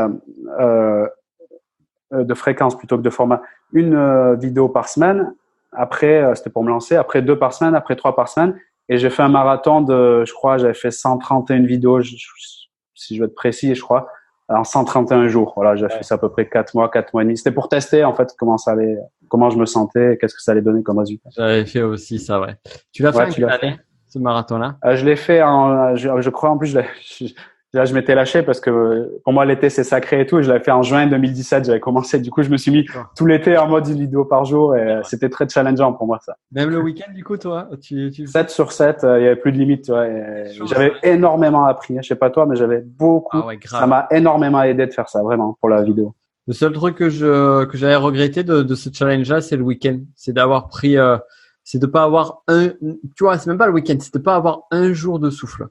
de fréquence plutôt que de format. Une vidéo par semaine. Après, c'était pour me lancer. Après 2 par semaine. Après 3 par semaine. Et j'ai fait un marathon je crois, j'avais fait 131 vidéos, si je veux être précis, je crois, en 131 jours. Voilà, j'ai fait ça à peu près 4 mois et demi. C'était pour tester, en fait, comment je me sentais, qu'est-ce que ça allait donner comme résultat. J'avais fait aussi ça, ouais. Tu l'as fait en quelle année, ce marathon-là? Je l'ai fait je crois, en plus, là, je m'étais lâché parce que pour moi, l'été, c'est sacré et tout. Je l'avais fait en juin 2017. J'avais commencé. Du coup, je me suis mis tout l'été en mode 1 vidéo par jour et c'était très challengeant pour moi, ça. Même le week-end, du coup, toi, 7 sur 7, il y avait plus de limite, tu vois. J'avais énormément appris. Je sais pas toi, mais j'avais beaucoup. Ah ouais, grave. Ça m'a énormément aidé de faire ça, vraiment, pour la vidéo. Le seul truc que j'avais regretté de ce challenge-là, c'est le week-end. C'est d'avoir pris, c'est de pas avoir tu vois, c'est même pas le week-end, c'est de pas avoir un jour de souffle.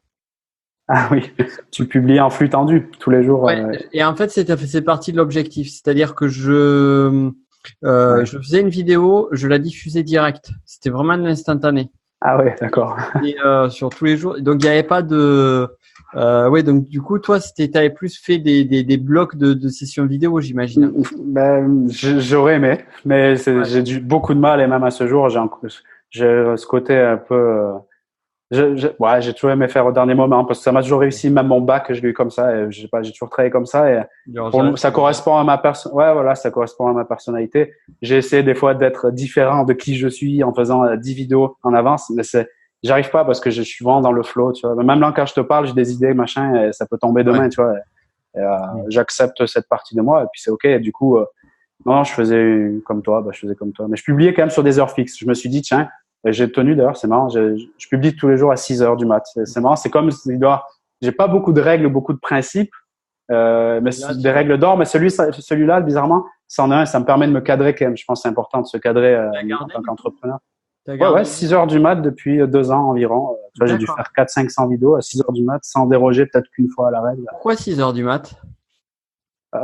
Ah oui, tu publies en flux tendu tous les jours. Ouais, et en fait, c'est partie de l'objectif. C'est-à-dire que je faisais une vidéo, je la diffusais direct. C'était vraiment de l'instantané. Ah ouais, d'accord. Et sur tous les jours. Donc il n'y avait pas de donc du coup toi t'avais plus fait des blocs de sessions vidéo, j'imagine. J'aurais aimé, mais j'ai eu beaucoup de mal et même à ce jour j'ai ce côté un peu j'ai toujours aimé faire au dernier moment parce que ça m'a toujours réussi, même mon bac je l'ai eu comme ça et j'ai toujours travaillé comme ça et ça correspond à ma ça correspond à ma personnalité. J'ai essayé des fois d'être différent de qui je suis en faisant 10 vidéos en avance, mais j'arrive pas parce que je suis vraiment dans le flow, tu vois. Même là quand je te parle, j'ai des idées machin et ça peut tomber demain, tu vois. J'accepte cette partie de moi et puis c'est ok. Et du coup non, je faisais comme toi, mais je publiais quand même sur des heures fixes. Je me suis dit tiens, et j'ai tenu d'ailleurs, c'est marrant, je publie tous les jours à 6 heures du mat. C'est marrant, c'est comme j'ai pas beaucoup de règles, beaucoup de principes, mais des règles d'or, mais celui-là, bizarrement, c'en est un, ça me permet de me cadrer quand même. Je pense que c'est important de se cadrer en tant qu'entrepreneur. Ouais, 6 heures du mat depuis 2 ans environ. Tu vois, j'ai dû faire 400-500 vidéos à 6 heures du mat, sans déroger peut-être qu'une fois à la règle. Pourquoi 6 heures du mat?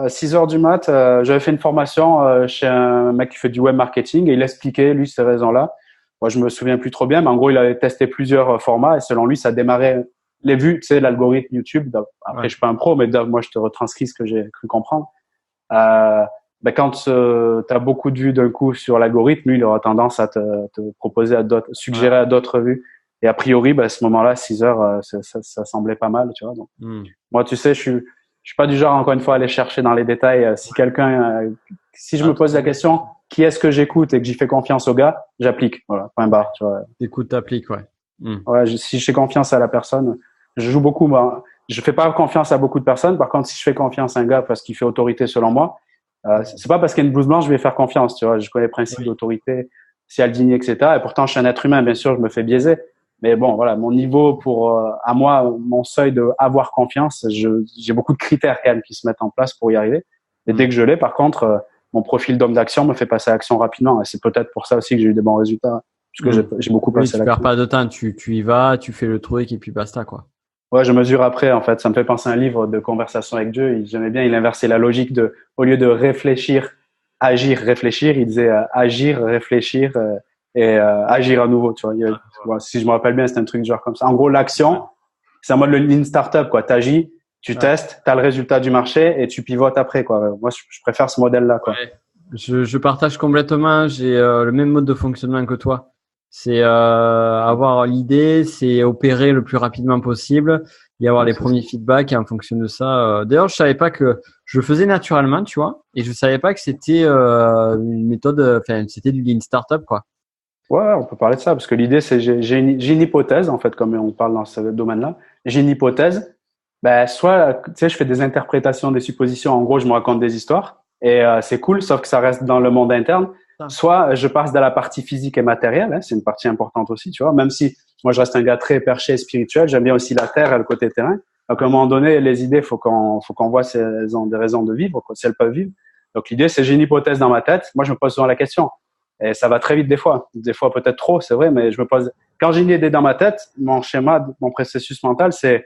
6 heures du mat, j'avais fait une formation chez un mec qui fait du web marketing et il expliquait, lui, ces raisons-là. Moi, je me souviens plus trop bien, mais en gros, il avait testé plusieurs formats et selon lui, ça démarrait les vues, tu sais, l'algorithme YouTube. Après, je suis pas un pro, mais moi, je te retranscris ce que j'ai cru comprendre. Quand tu as beaucoup de vues d'un coup sur l'algorithme, lui, il aura tendance à te proposer suggérer à d'autres vues. Et a priori, à ce moment-là, 6 heures, ça semblait pas mal, tu vois. Donc, moi, tu sais, je suis pas du genre, encore une fois, à aller chercher dans les détails. Si je me pose la question, qui est-ce que j'écoute et que j'y fais confiance au gars, j'applique. Voilà, point barre, tu vois. Écoute, t'appliques, ouais. Ouais, si je fais confiance à la personne, je joue beaucoup, moi. Je fais pas confiance à beaucoup de personnes. Par contre, si je fais confiance à un gars parce qu'il fait autorité selon moi, c'est pas parce qu'il y a une blouse blanche, je vais faire confiance, tu vois. Je connais le principe d'autorité. Cialdini, etc. Et pourtant, je suis un être humain, bien sûr, je me fais biaiser. Mais bon, voilà, mon niveau pour, à moi, mon seuil de avoir confiance, j'ai beaucoup de critères quand même qui se mettent en place pour y arriver. Et dès que je l'ai, par contre, mon profil d'homme d'action me fait passer à l'action rapidement. Et c'est peut-être pour ça aussi que j'ai eu des bons résultats, puisque j'ai beaucoup passé à l'action. Tu perds pas de temps, tu y vas, tu fais le truc et puis basta, quoi. Ouais, je mesure après, en fait. Ça me fait penser à un livre de conversation avec Dieu. J'aimais bien, il inversait la logique de, au lieu de réfléchir, agir, réfléchir, il disait agir, réfléchir et agir à nouveau, tu vois. Si je me rappelle bien, c'est un truc genre comme ça. En gros, l'action, c'est en mode le lean startup, quoi. T'agis, tu testes, t'as le résultat du marché et tu pivotes après, quoi. Moi, je préfère ce modèle-là, quoi. Ouais. Je partage complètement. J'ai le même mode de fonctionnement que toi. C'est avoir l'idée, c'est opérer le plus rapidement possible et avoir les premiers feedbacks. Et en fonction de ça, d'ailleurs, je savais pas que je le faisais naturellement, tu vois, et je savais pas que c'était une méthode. Enfin, c'était du lean startup, quoi. Ouais, on peut parler de ça parce que l'idée, c'est j'ai une hypothèse, en fait, comme on parle dans ce domaine-là. J'ai une hypothèse. Ben, soit, tu sais, je fais des interprétations, des suppositions. En gros, je me raconte des histoires et c'est cool, sauf que ça reste dans le monde interne. Soit je passe de la partie physique et matérielle, hein, c'est une partie importante aussi, tu vois. Même si moi, je reste un gars très perché et spirituel, j'aime bien aussi la terre et le côté terrain. Donc, à un moment donné, les idées, faut qu'on voit si elles ont des raisons de vivre, quoi, si elles peuvent vivre. Donc, l'idée, c'est j'ai une hypothèse dans ma tête. Moi, je me pose souvent la question. Et ça va très vite des fois peut-être trop, c'est vrai, mais je me pose, quand j'ai une idée dans ma tête, mon schéma, mon processus mental, c'est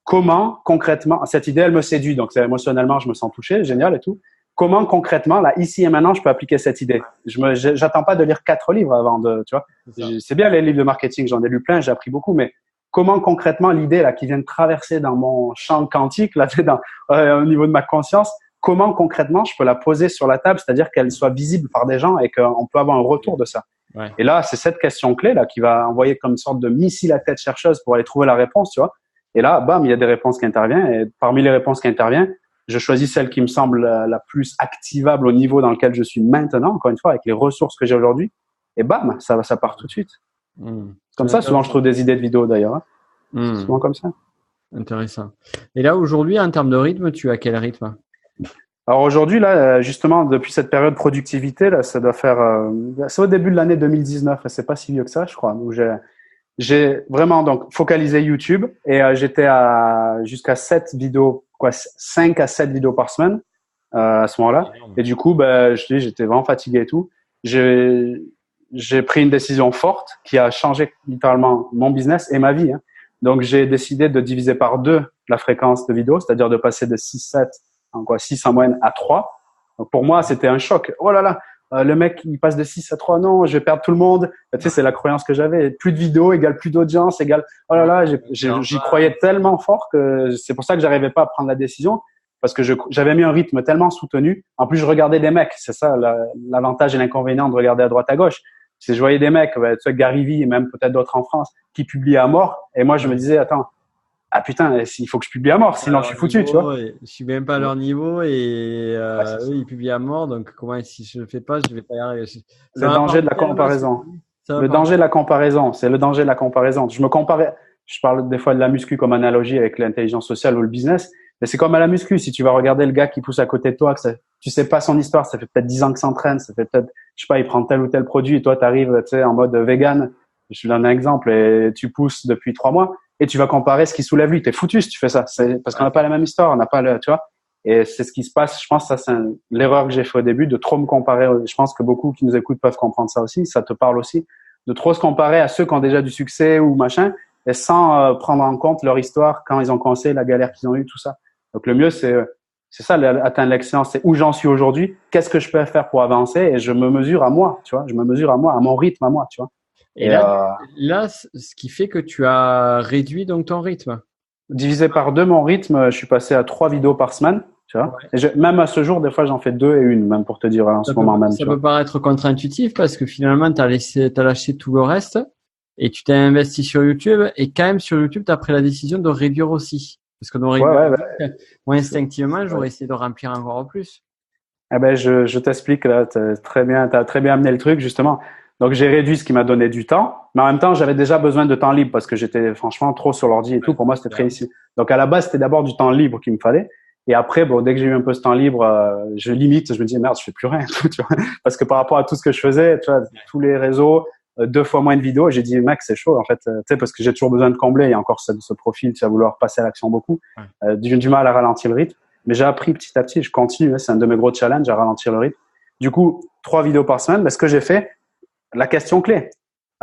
comment concrètement, cette idée, elle me séduit, donc émotionnellement, je me sens touché, génial et tout. Comment concrètement, là, ici et maintenant, je peux appliquer cette idée? J'attends pas de lire 4 livres avant de, tu vois. C'est bien les livres de marketing, j'en ai lu plein, j'ai appris beaucoup, mais comment concrètement l'idée là qui vient de traverser dans mon champ quantique, là, au niveau de ma conscience, comment concrètement je peux la poser sur la table, c'est-à-dire qu'elle soit visible par des gens et qu'on peut avoir un retour de ça. Ouais. Et là, c'est cette question clé là qui va envoyer comme une sorte de missile à tête chercheuse pour aller trouver la réponse, tu vois. Et là, bam, il y a des réponses qui interviennent. Et parmi les réponses qui interviennent, je choisis celle qui me semble la plus activable au niveau dans lequel je suis maintenant, encore une fois, avec les ressources que j'ai aujourd'hui. Et bam, ça part tout de suite. Comme ça, souvent, je trouve des idées de vidéos d'ailleurs. Hein. C'est souvent comme ça. Intéressant. Et là, aujourd'hui, en termes de rythme, tu as quel rythme? Alors aujourd'hui, là, justement, depuis cette période de productivité, là, ça doit faire, c'est au début de l'année 2019, c'est pas si vieux que ça, je crois, où j'ai vraiment donc focalisé YouTube et j'étais jusqu'à 7 vidéos, 5 à 7 vidéos par semaine à ce moment-là. Et du coup, j'étais vraiment fatigué et tout. J'ai pris une décision forte qui a changé littéralement mon business et ma vie. Hein. Donc j'ai décidé de diviser par 2 la fréquence de vidéos, c'est-à-dire de passer de 6-7 6 en moyenne à 3. Donc pour moi, c'était un choc. Oh là là, le mec, il passe de 6 à 3. Non, je vais perdre tout le monde. Tu sais, c'est la croyance que j'avais. Plus de vidéos égale plus d'audience égale. Oh là là, j'y croyais tellement fort que c'est pour ça que j'arrivais pas à prendre la décision parce que j'avais mis un rythme tellement soutenu. En plus, je regardais des mecs. C'est ça l'avantage et l'inconvénient de regarder à droite à gauche. C'est je voyais des mecs, tu sais, Gary Vee et même peut-être d'autres en France, qui publiaient à mort. Et moi, je me disais, attends. Ah putain, il faut que je publie à mort, sinon je suis foutu, tu vois. Je suis même pas à leur niveau et eux ils publient à mort, donc comment si je le fais pas, je vais pas y arriver. Le danger de la comparaison. Le danger de la comparaison, c'est le danger de la comparaison. Je me comparais, je parle des fois de la muscu comme analogie avec l'intelligence sociale ou le business, mais c'est comme à la muscu. Si tu vas regarder le gars qui pousse à côté de toi, tu sais pas son histoire, ça fait peut-être 10 ans qu'il s'entraîne, ça fait peut-être, je sais pas, il prend tel ou tel produit et toi t'arrives, tu sais, en mode vegan. Je te donne un exemple et tu pousses depuis 3 mois. Et tu vas comparer ce qui soulève lui. T'es foutu si tu fais ça. C'est parce qu'on n'a pas la même histoire, on n'a pas tu vois. Et c'est ce qui se passe. Je pense que ça, c'est l'erreur que j'ai fait au début de trop me comparer. Je pense que beaucoup qui nous écoutent peuvent comprendre ça aussi. Ça te parle aussi. De trop se comparer à ceux qui ont déjà du succès ou machin et sans prendre en compte leur histoire quand ils ont commencé, la galère qu'ils ont eue, tout ça. Donc le mieux, c'est ça, atteindre l'excellence. C'est où j'en suis aujourd'hui. Qu'est-ce que je peux faire pour avancer? Et je me mesure à moi, tu vois. Je me mesure à moi, à mon rythme à moi, tu vois. Et là, ce qui fait que tu as réduit donc ton rythme. Divisé par 2 mon rythme, je suis passé à 3 vidéos par semaine, tu vois. Ouais. Et même à ce jour, des fois, j'en fais 2 et 1, même pour te dire en ce moment même. Ça peut paraître contre-intuitif parce que finalement, t'as lâché tout le reste et tu t'es investi sur YouTube et quand même sur YouTube, t'as pris la décision de réduire aussi. Parce que moi, instinctivement, j'aurais essayé de remplir encore plus. Eh ben, je t'explique là, t'as très bien amené le truc, justement. Donc, j'ai réduit ce qui m'a donné du temps, mais en même temps, j'avais déjà besoin de temps libre parce que j'étais franchement trop sur l'ordi et tout. Pour moi, c'était très ici. Donc, à la base, c'était d'abord du temps libre qu'il me fallait. Et après, bon, dès que j'ai eu un peu ce temps libre, je limite, je me dis merde, je fais plus rien, tu vois, parce que par rapport à tout ce que je faisais, tu vois, tous les réseaux, 2 fois moins de vidéos, j'ai dit mec, c'est chaud en fait, tu sais, parce que j'ai toujours besoin de combler. Il y a encore ce profil, tu vas vouloir passer à l'action beaucoup, du mal à ralentir le rythme, mais j'ai appris petit à petit, je continue, hein, c'est un de mes gros challenges à ralentir le rythme. Du coup, 3 vidéos par semaine. Mais ce que j'ai fait, la question clé,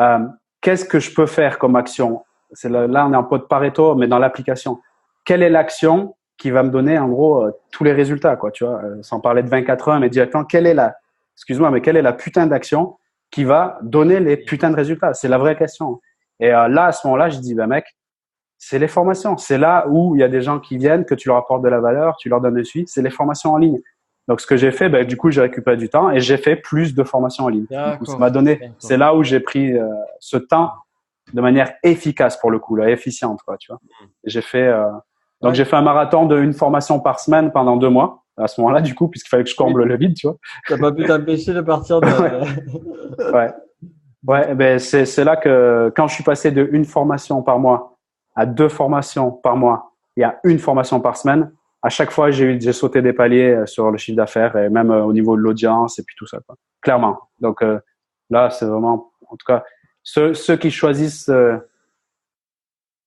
euh, qu'est-ce que je peux faire comme action? C'est là, on est en peu de Pareto, mais dans l'application. Quelle est l'action qui va me donner, en gros, tous les résultats, quoi, tu vois, sans parler de 24 heures, mais directement, excuse-moi, mais quelle est la putain d'action qui va donner les putains de résultats? C'est la vraie question. Et là, à ce moment-là, je dis, bah, mec, c'est les formations. C'est là où il y a des gens qui viennent, que tu leur apportes de la valeur, tu leur donnes le suite. C'est les formations en ligne. Donc, ce que j'ai fait, ben, du coup, j'ai récupéré du temps et j'ai fait plus de formations en ligne. Du coup, ça m'a donné, c'est là où j'ai pris ce temps de manière efficace pour le coup, là, efficiente, quoi, tu vois. J'ai fait, donc j'ai fait un marathon d'une formation par semaine pendant 2 mois. À ce moment-là, du coup, puisqu'il fallait que je comble le vide, tu vois. T'as pas pu t'empêcher de partir de. Ouais. Ouais, ben c'est là que quand je suis passé de une formation par mois à 2 formations par mois et à une formation par semaine, à chaque fois j'ai sauté des paliers sur le chiffre d'affaires et même au niveau de l'audience et puis tout ça, quoi. Clairement. Donc là, c'est vraiment, en tout cas, ceux qui choisissent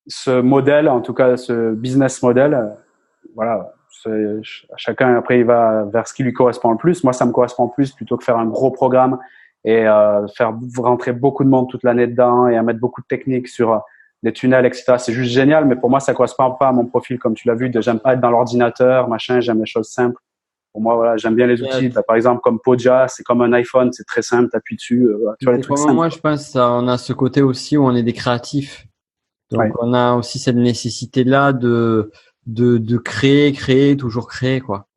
ce modèle, en tout cas ce business model, voilà, chacun après il va vers ce qui lui correspond le plus. Moi, ça me correspond plus plutôt que faire un gros programme et faire rentrer beaucoup de monde toute l'année dedans et à mettre beaucoup de techniques sur des tunnels, etc. C'est juste génial, mais pour moi, ça correspond pas à mon profil, comme tu l'as vu. J'aime pas être dans l'ordinateur, machin. J'aime les choses simples. Pour moi, voilà, j'aime bien les outils. Par exemple, comme Podia, c'est comme un iPhone, c'est très simple. T'appuies dessus, tu vois les trucs simples. Moi, je pense on a ce côté aussi où on est des créatifs. Donc, on a aussi cette nécessité-là de créer, toujours créer, quoi.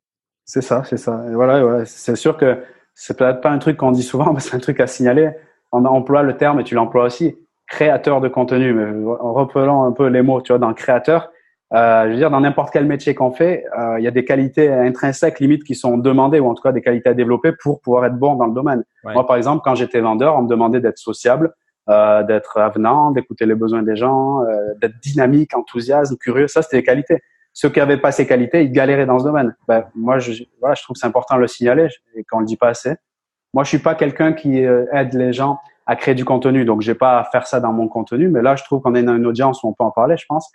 C'est ça, c'est ça. Et voilà, c'est sûr que c'est peut-être pas un truc qu'on dit souvent, mais c'est un truc à signaler. On emploie le terme et tu l'emploies aussi, créateur de contenu. Mais en reprenant un peu les mots, tu vois, dans le créateur, je veux dire, dans n'importe quel métier qu'on fait, il y a des qualités intrinsèques, limite, qui sont demandées, ou en tout cas des qualités à développer pour pouvoir être bon dans le domaine. Ouais. Moi, par exemple, quand j'étais vendeur, on me demandait d'être sociable, d'être avenant, d'écouter les besoins des gens, d'être dynamique, enthousiaste, curieux. Ça, c'était des qualités. Ceux qui n'avaient pas ces qualités, ils galéraient dans ce domaine. Ben, moi, je trouve que c'est important de le signaler et qu'on le dit pas assez. Moi, je suis pas quelqu'un qui aide les gens à créer du contenu, donc j'ai pas à faire ça dans mon contenu. Mais là, je trouve qu'on est dans une audience où on peut en parler, je pense.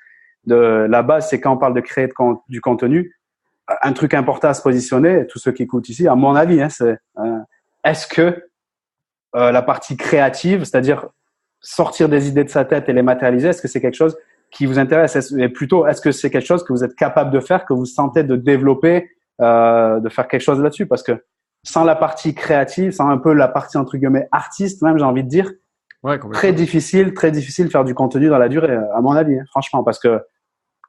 La base, c'est quand on parle de créer du contenu, un truc important à se positionner, tous ceux qui écoutent ici, à mon avis, hein, c'est est-ce que la partie créative, c'est-à-dire sortir des idées de sa tête et les matérialiser, est-ce que c'est quelque chose qui vous intéresse, et plutôt est-ce que c'est quelque chose que vous êtes capable de faire, que vous sentez de développer, de faire quelque chose là-dessus? Parce que sans la partie créative, sans un peu la partie entre guillemets artiste même, j'ai envie de dire, très difficile de faire du contenu dans la durée, à mon avis, hein, franchement, parce que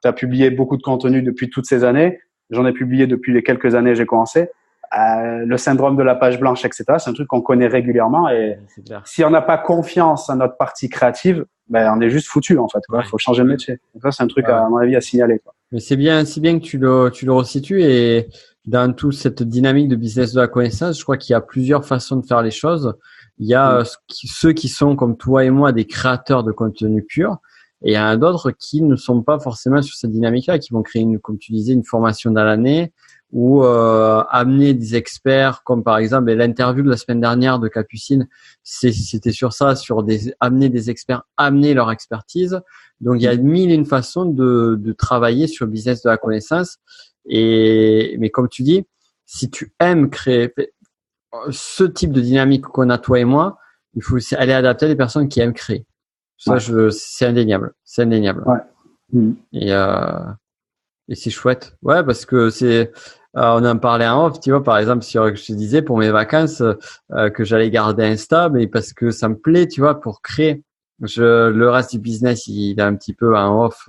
tu as publié beaucoup de contenu depuis toutes ces années, j'en ai publié depuis les quelques années j'ai commencé. Le syndrome de la page blanche, etc. C'est un truc qu'on connaît régulièrement et si on n'a pas confiance en notre partie créative, ben on est juste foutu en fait. Il faut changer de métier. Donc ça, c'est un truc à mon avis à signaler, quoi. Mais c'est bien que tu le resitues et dans toute cette dynamique de business de la connaissance, je crois qu'il y a plusieurs façons de faire les choses. Il y a ceux qui sont comme toi et moi des créateurs de contenu pur. Et il y en a d'autres qui ne sont pas forcément sur cette dynamique-là, qui vont créer comme tu disais, une formation dans l'année ou amener des experts, comme par exemple l'interview de la semaine dernière de Capucine, c'était sur ça, amener des experts, amener leur expertise. Donc il y a mille et une façons de travailler sur le business de la connaissance. Mais comme tu dis, si tu aimes créer ce type de dynamique qu'on a toi et moi, il faut aussi aller adapter à des personnes qui aiment créer. Ça, c'est indéniable. C'est indéniable. Ouais. Et c'est chouette. Ouais, parce que on en parlait en off, tu vois, par exemple, je te disais pour mes vacances, que j'allais garder Insta, mais parce que ça me plaît, tu vois, pour créer. Le reste du business, il est un petit peu en off,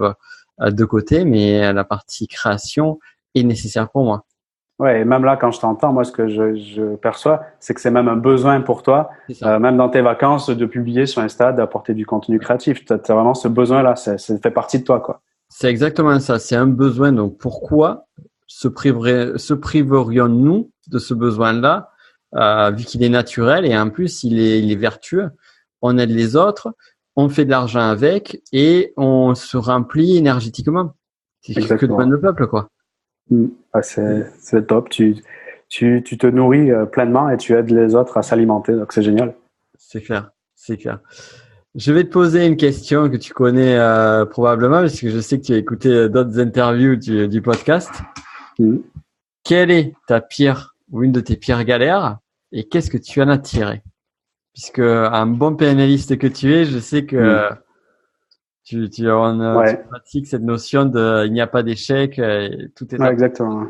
de côté, mais la partie création est nécessaire pour moi. Ouais, et même là, quand je t'entends, moi, ce que je perçois, c'est que c'est même un besoin pour toi, même dans tes vacances, de publier sur Insta, d'apporter du contenu créatif. T'as vraiment ce besoin-là, ça fait partie de toi, quoi. C'est exactement ça. C'est un besoin. Donc, pourquoi se priverions-nous de ce besoin-là, vu qu'il est naturel et en plus, il est vertueux. On aide les autres, on fait de l'argent avec et on se remplit énergétiquement. C'est que demande le peuple, quoi. C'est top. Tu te nourris pleinement et tu aides les autres à s'alimenter. Donc, c'est génial. C'est clair, c'est clair. Je vais te poser une question que tu connais probablement, parce que je sais que tu as écouté d'autres interviews du podcast. Mm. Quelle est ta pire ou une de tes pires galères et qu'est-ce que tu en as tiré? Puisque un bon PNListe que tu es, je sais que tu pratiques cette notion de il n'y a pas d'échec, tout est Ouais, exactement.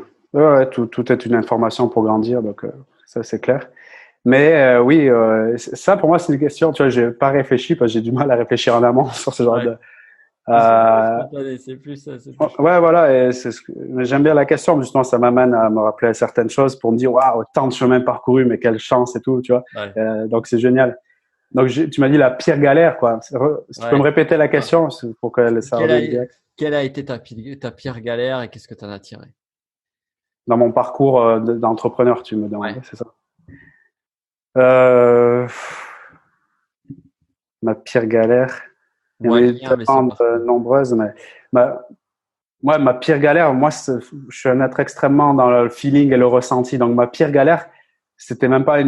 Tout est une information pour grandir, donc ça c'est clair. Mais oui, ça pour moi c'est une question. Tu vois, j'ai pas réfléchi parce que j'ai du mal à réfléchir en amont sur ce genre de. C'est plus. Ouais, voilà. Et j'aime bien la question. Mais justement, ça m'amène à me rappeler certaines choses pour me dire waouh, tant de chemin parcouru, mais quelle chance et tout, tu vois. Ouais. Donc c'est génial. Donc tu m'as dit la pire galère, quoi. Si tu peux me répéter la question pour que ça revienne direct. Quelle a été ta pire galère et qu'est-ce que tu en as tiré? Dans mon parcours d'entrepreneur, tu me demandes, c'est ça. Ma pire galère. Il y en a eu tellement nombreuses, mais ma pire galère, je suis un être extrêmement dans le feeling et le ressenti. Donc, ma pire galère, c'était même pas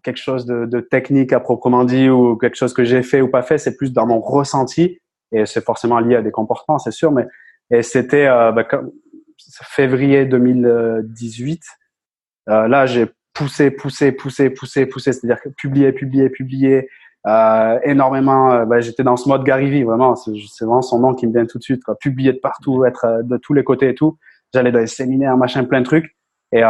quelque chose de technique à proprement dit ou quelque chose que j'ai fait ou pas fait. C'est plus dans mon ressenti et c'est forcément lié à des comportements, c'est sûr. Et c'était février 2018. Là, j'ai poussé, c'est-à-dire que publier. Énormément. J'étais dans ce mode Gary Vee, vraiment. C'est vraiment son nom qui me vient tout de suite, quoi. Publier de partout, être de tous les côtés et tout. J'allais dans les séminaires, machin, plein de trucs. Et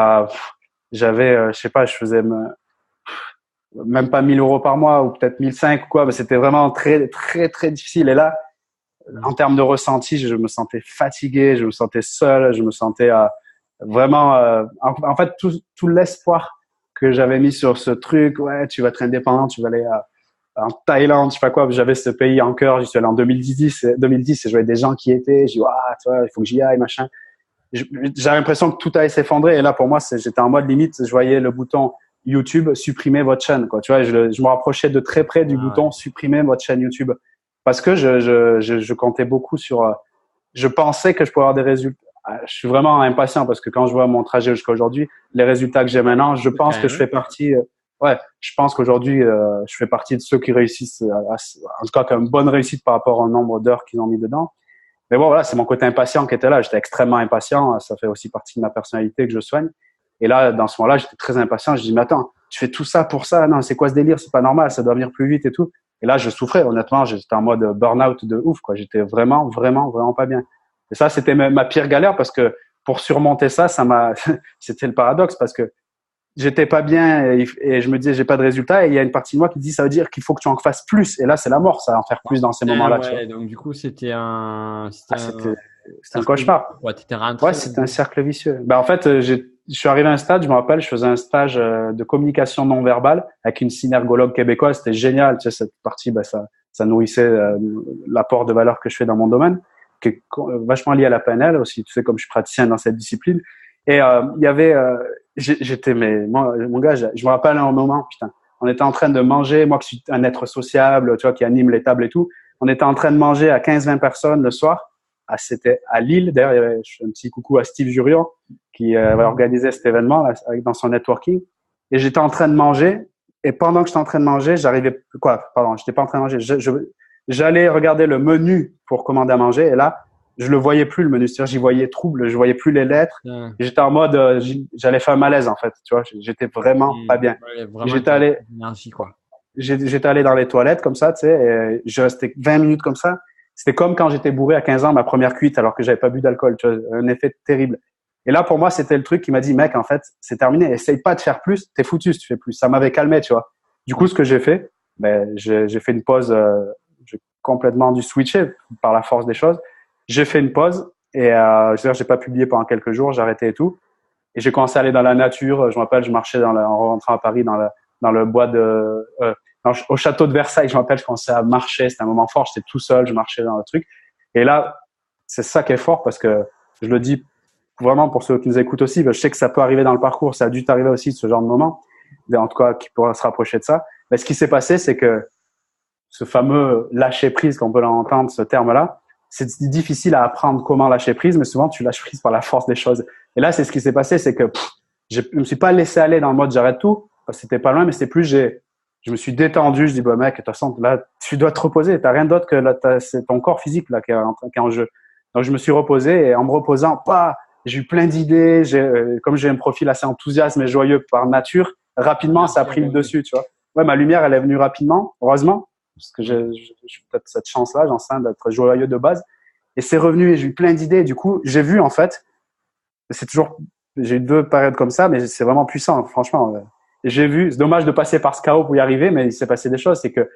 j'avais, je sais pas, je faisais même pas 1 000 € par mois ou peut-être 1 500 ou quoi. Mais c'était vraiment très, très, très difficile. Et là, en termes de ressenti, je me sentais fatigué, je me sentais seul, je me sentais vraiment. En fait, tout l'espoir que j'avais mis sur ce truc, ouais, tu vas être indépendant, tu vas aller en Thaïlande, je sais pas quoi, j'avais ce pays en cœur, j'y suis allé en 2010 et je voyais des gens qui y étaient, je dis, tu vois, il faut que j'y aille, machin. J'avais l'impression que tout allait s'effondrer et là, pour moi, j'étais en mode limite, je voyais le bouton YouTube, supprimer votre chaîne, quoi. Tu vois, je me rapprochais de très près du bouton supprimer votre chaîne YouTube parce que je comptais beaucoup sur, je pensais que je pouvais avoir des résultats. Je suis vraiment impatient parce que quand je vois mon trajet jusqu'à aujourd'hui, les résultats que j'ai maintenant, je pense que je fais partie, je pense qu'aujourd'hui, je fais partie de ceux qui réussissent, en tout cas, qui ont une bonne réussite par rapport au nombre d'heures qu'ils ont mis dedans. Mais bon, voilà, c'est mon côté impatient qui était là. J'étais extrêmement impatient. Ça fait aussi partie de ma personnalité que je soigne. Et là, dans ce moment-là, j'étais très impatient. Je dis, mais attends, tu fais tout ça pour ça? Non, c'est quoi ce délire? C'est pas normal. Ça doit venir plus vite et tout. Et là, je souffrais. Honnêtement, j'étais en mode burn-out de ouf, quoi. J'étais vraiment, vraiment, vraiment pas bien. Et ça, c'était ma pire galère parce que pour surmonter ça, c'était le paradoxe parce que j'étais pas bien et je me disais j'ai pas de résultat et il y a une partie de moi qui dit ça veut dire qu'il faut que tu en fasses plus et là c'est la mort ça en faire plus dans ces moments-là. Ouais, donc du coup c'était un cauchemar. Ouais, t'étais rentré. Ouais, c'était un cercle vicieux. En fait, je suis arrivé à un stade, je me rappelle, je faisais un stage de communication non verbale avec une synergologue québécoise, c'était génial, tu sais cette partie ça nourrissait l'apport de valeur que je fais dans mon domaine qui est vachement lié à la PNL aussi, tu sais comme je suis praticien dans cette discipline. Et il y avait mon gars, je me rappelle un moment, putain, on était en train de manger, moi qui suis un être sociable, tu vois, qui anime les tables et tout, on était en train de manger à 15-20 personnes le soir. C'était à Lille. D'ailleurs, je fais un petit coucou à Steve Jurion qui organisait cet événement là, dans son networking. Et j'étais en train de manger. Et pendant que j'étais en train de manger, j'étais pas en train de manger. J'allais regarder le menu pour commander à manger. Et là, je le voyais plus le menu. C'est-à-dire, j'y voyais trouble. Je voyais plus les lettres. J'étais en mode, j'allais faire un malaise en fait. Tu vois, j'étais vraiment pas bien. J'étais allé dans les toilettes comme ça, tu sais. Et je restais 20 minutes comme ça. C'était comme quand j'étais bourré à 15 ans, ma première cuite, alors que j'avais pas bu d'alcool. Tu vois, un effet terrible. Et là, pour moi, c'était le truc qui m'a dit, mec, en fait, c'est terminé. Essaye pas de faire plus. T'es foutu si tu fais plus. Ça m'avait calmé, tu vois. Du coup, ce que j'ai fait, j'ai fait une pause. J'ai complètement dû switcher par la force des choses. J'ai fait une pause et j'ai pas publié pendant quelques jours. J'ai arrêté et tout. Et j'ai commencé à aller dans la nature. Je me rappelle, je marchais en rentrant à Paris dans le bois au château de Versailles, je me rappelle, je commençais à marcher. C'était un moment fort. J'étais tout seul, je marchais dans le truc. Et là, c'est ça qui est fort parce que je le dis vraiment pour ceux qui nous écoutent aussi. Je sais que ça peut arriver dans le parcours. Ça a dû t'arriver aussi, ce genre de moment. En tout cas, qui pourra se rapprocher de ça. Ce qui s'est passé, c'est que ce fameux lâcher prise, qu'on peut l'entendre, ce terme-là, c'est difficile à apprendre comment lâcher prise, mais souvent tu lâches prise par la force des choses. Et là, c'est ce qui s'est passé, c'est que je me suis pas laissé aller dans le mode j'arrête tout, parce que c'était pas loin, mais c'était plus je me suis détendu. Je dis bah mec, de toute façon là, tu dois te reposer. T'as rien d'autre que là, c'est ton corps physique là qui est en jeu. Donc je me suis reposé et en me reposant, j'ai eu plein d'idées. Comme j'ai un profil assez enthousiaste et joyeux par nature, rapidement ça a pris le dessus, tu vois. Ouais, ma lumière elle est venue rapidement, heureusement, parce que j'ai peut-être cette chance-là, j'en sais, d'être joyeux de base. Et c'est revenu et j'ai eu plein d'idées. Du coup, j'ai vu en fait, j'ai eu 2 périodes comme ça, mais c'est vraiment puissant, franchement. Et j'ai vu, c'est dommage de passer par ce chaos pour y arriver, mais il s'est passé des choses. C'est que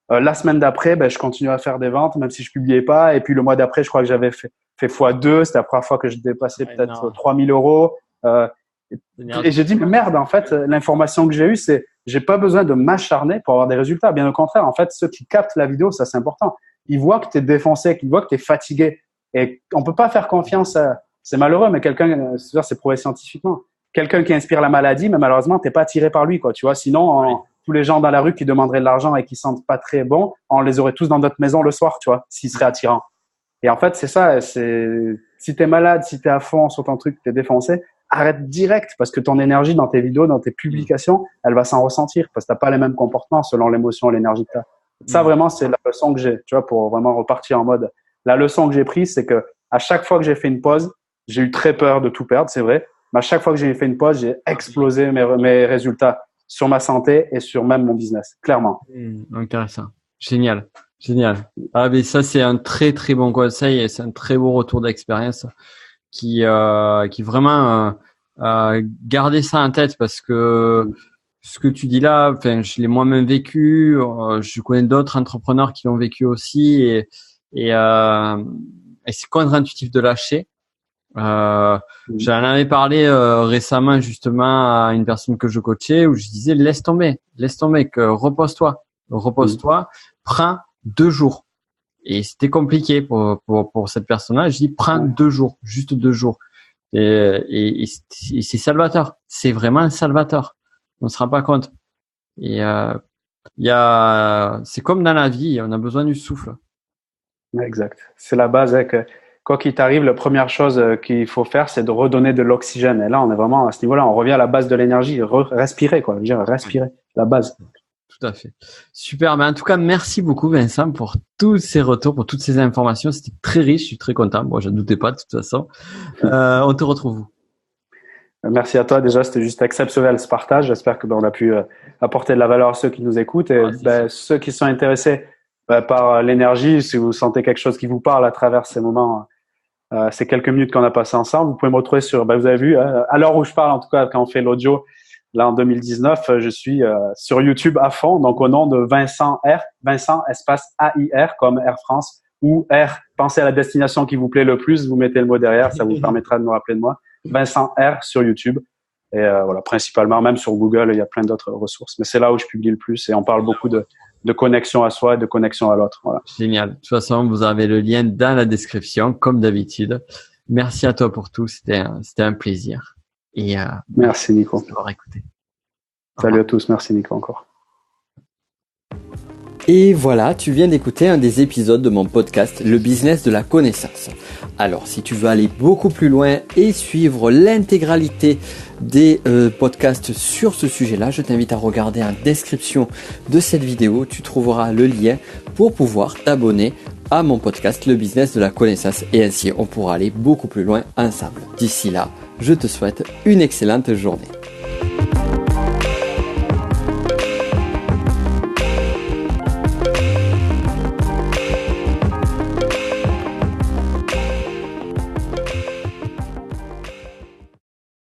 la semaine d'après, je continue à faire des ventes, même si je publiais pas. Et puis le mois d'après, je crois que j'avais fait x2. C'était la première fois que je dépassais peut-être 3 000 euros. Et j'ai dit, mais merde, en fait, l'information que j'ai eue, c'est, j'ai pas besoin de m'acharner pour avoir des résultats. Bien au contraire, en fait, ceux qui captent la vidéo, ça c'est important. Ils voient que tu es défoncé, qu'ils voient que tu es fatigué. Et on peut pas faire confiance c'est malheureux, mais c'est prouvé scientifiquement. Quelqu'un qui inspire la maladie, mais malheureusement, t'es pas attiré par lui, quoi, tu vois. Sinon, tous les gens dans la rue qui demanderaient de l'argent et qui sentent pas très bon, on les aurait tous dans notre maison le soir, tu vois, s'ils seraient attirants. Et en fait, c'est ça, si t'es malade, si t'es à fond sur ton truc, t'es défoncé, arrête direct, parce que ton énergie dans tes vidéos, dans tes publications, elle va s'en ressentir, parce que t'as pas les mêmes comportements selon l'émotion et l'énergie que t'as. Ça, vraiment, c'est la leçon que j'ai, tu vois, pour vraiment repartir en mode. La leçon que j'ai prise, c'est que à chaque fois que j'ai fait une pause, j'ai eu très peur de tout perdre, c'est vrai. Mais à chaque fois que j'ai fait une pause, j'ai explosé mes résultats sur ma santé et sur même mon business, clairement. Intéressant. Génial. Ah, mais ça, c'est un très, très bon conseil et c'est un très beau retour d'expérience qui vraiment, garder ça en tête parce que ce que tu dis là, je l'ai moi-même vécu, je connais d'autres entrepreneurs qui l'ont vécu aussi et c'est contre-intuitif de lâcher. J'en avais parlé récemment justement à une personne que je coachais où je disais laisse tomber, que repose-toi, prends 2 jours. Et c'était compliqué pour cette personne-là. Je dis prends 2 jours, juste 2 jours. Et c'est salvateur. C'est vraiment salvateur. On se rend pas compte. Et c'est comme dans la vie, on a besoin du souffle. Exact. C'est la base avec quoi qu'il t'arrive, la première chose qu'il faut faire, c'est de redonner de l'oxygène. Et là, on est vraiment à ce niveau-là. On revient à la base de l'énergie. Respirer, quoi. Je veux dire, respirer. La base. Tout à fait. Super. Mais en tout cas, merci beaucoup, Vincent, pour tous ces retours, pour toutes ces informations. C'était très riche. Je suis très content. Bon, je ne doutais pas, de toute façon. On te retrouve où? Merci à toi. Déjà, c'était juste exceptionnel ce partage. J'espère que on a pu apporter de la valeur à ceux qui nous écoutent et ceux qui sont intéressés par l'énergie. Si vous sentez quelque chose qui vous parle à travers ces moments, ces quelques minutes qu'on a passées ensemble, vous pouvez me retrouver sur. Vous avez vu, à l'heure où je parle, en tout cas, quand on fait l'audio, là en 2019, je suis sur YouTube à fond, donc au nom de Vincent R, Vincent espace AIR comme Air France ou R. Pensez à la destination qui vous plaît le plus. Vous mettez le mot derrière, ça vous permettra de me rappeler de moi. Vincent R sur YouTube et voilà, principalement même sur Google il y a plein d'autres ressources, mais c'est là où je publie le plus et on parle beaucoup de connexion à soi et de connexion à l'autre. Voilà. Génial. De toute façon, vous avez le lien dans la description comme d'habitude. Merci à toi pour tout, c'était un plaisir. Et merci Nico d'avoir écouté. Salut à tous, merci Nico encore. Et voilà, tu viens d'écouter un des épisodes de mon podcast Le business de la connaissance. Alors, si tu veux aller beaucoup plus loin et suivre l'intégralité des podcasts sur ce sujet-là, je t'invite à regarder en description de cette vidéo. Tu trouveras le lien pour pouvoir t'abonner à mon podcast Le business de la connaissance et ainsi on pourra aller beaucoup plus loin ensemble. D'ici là, je te souhaite une excellente journée.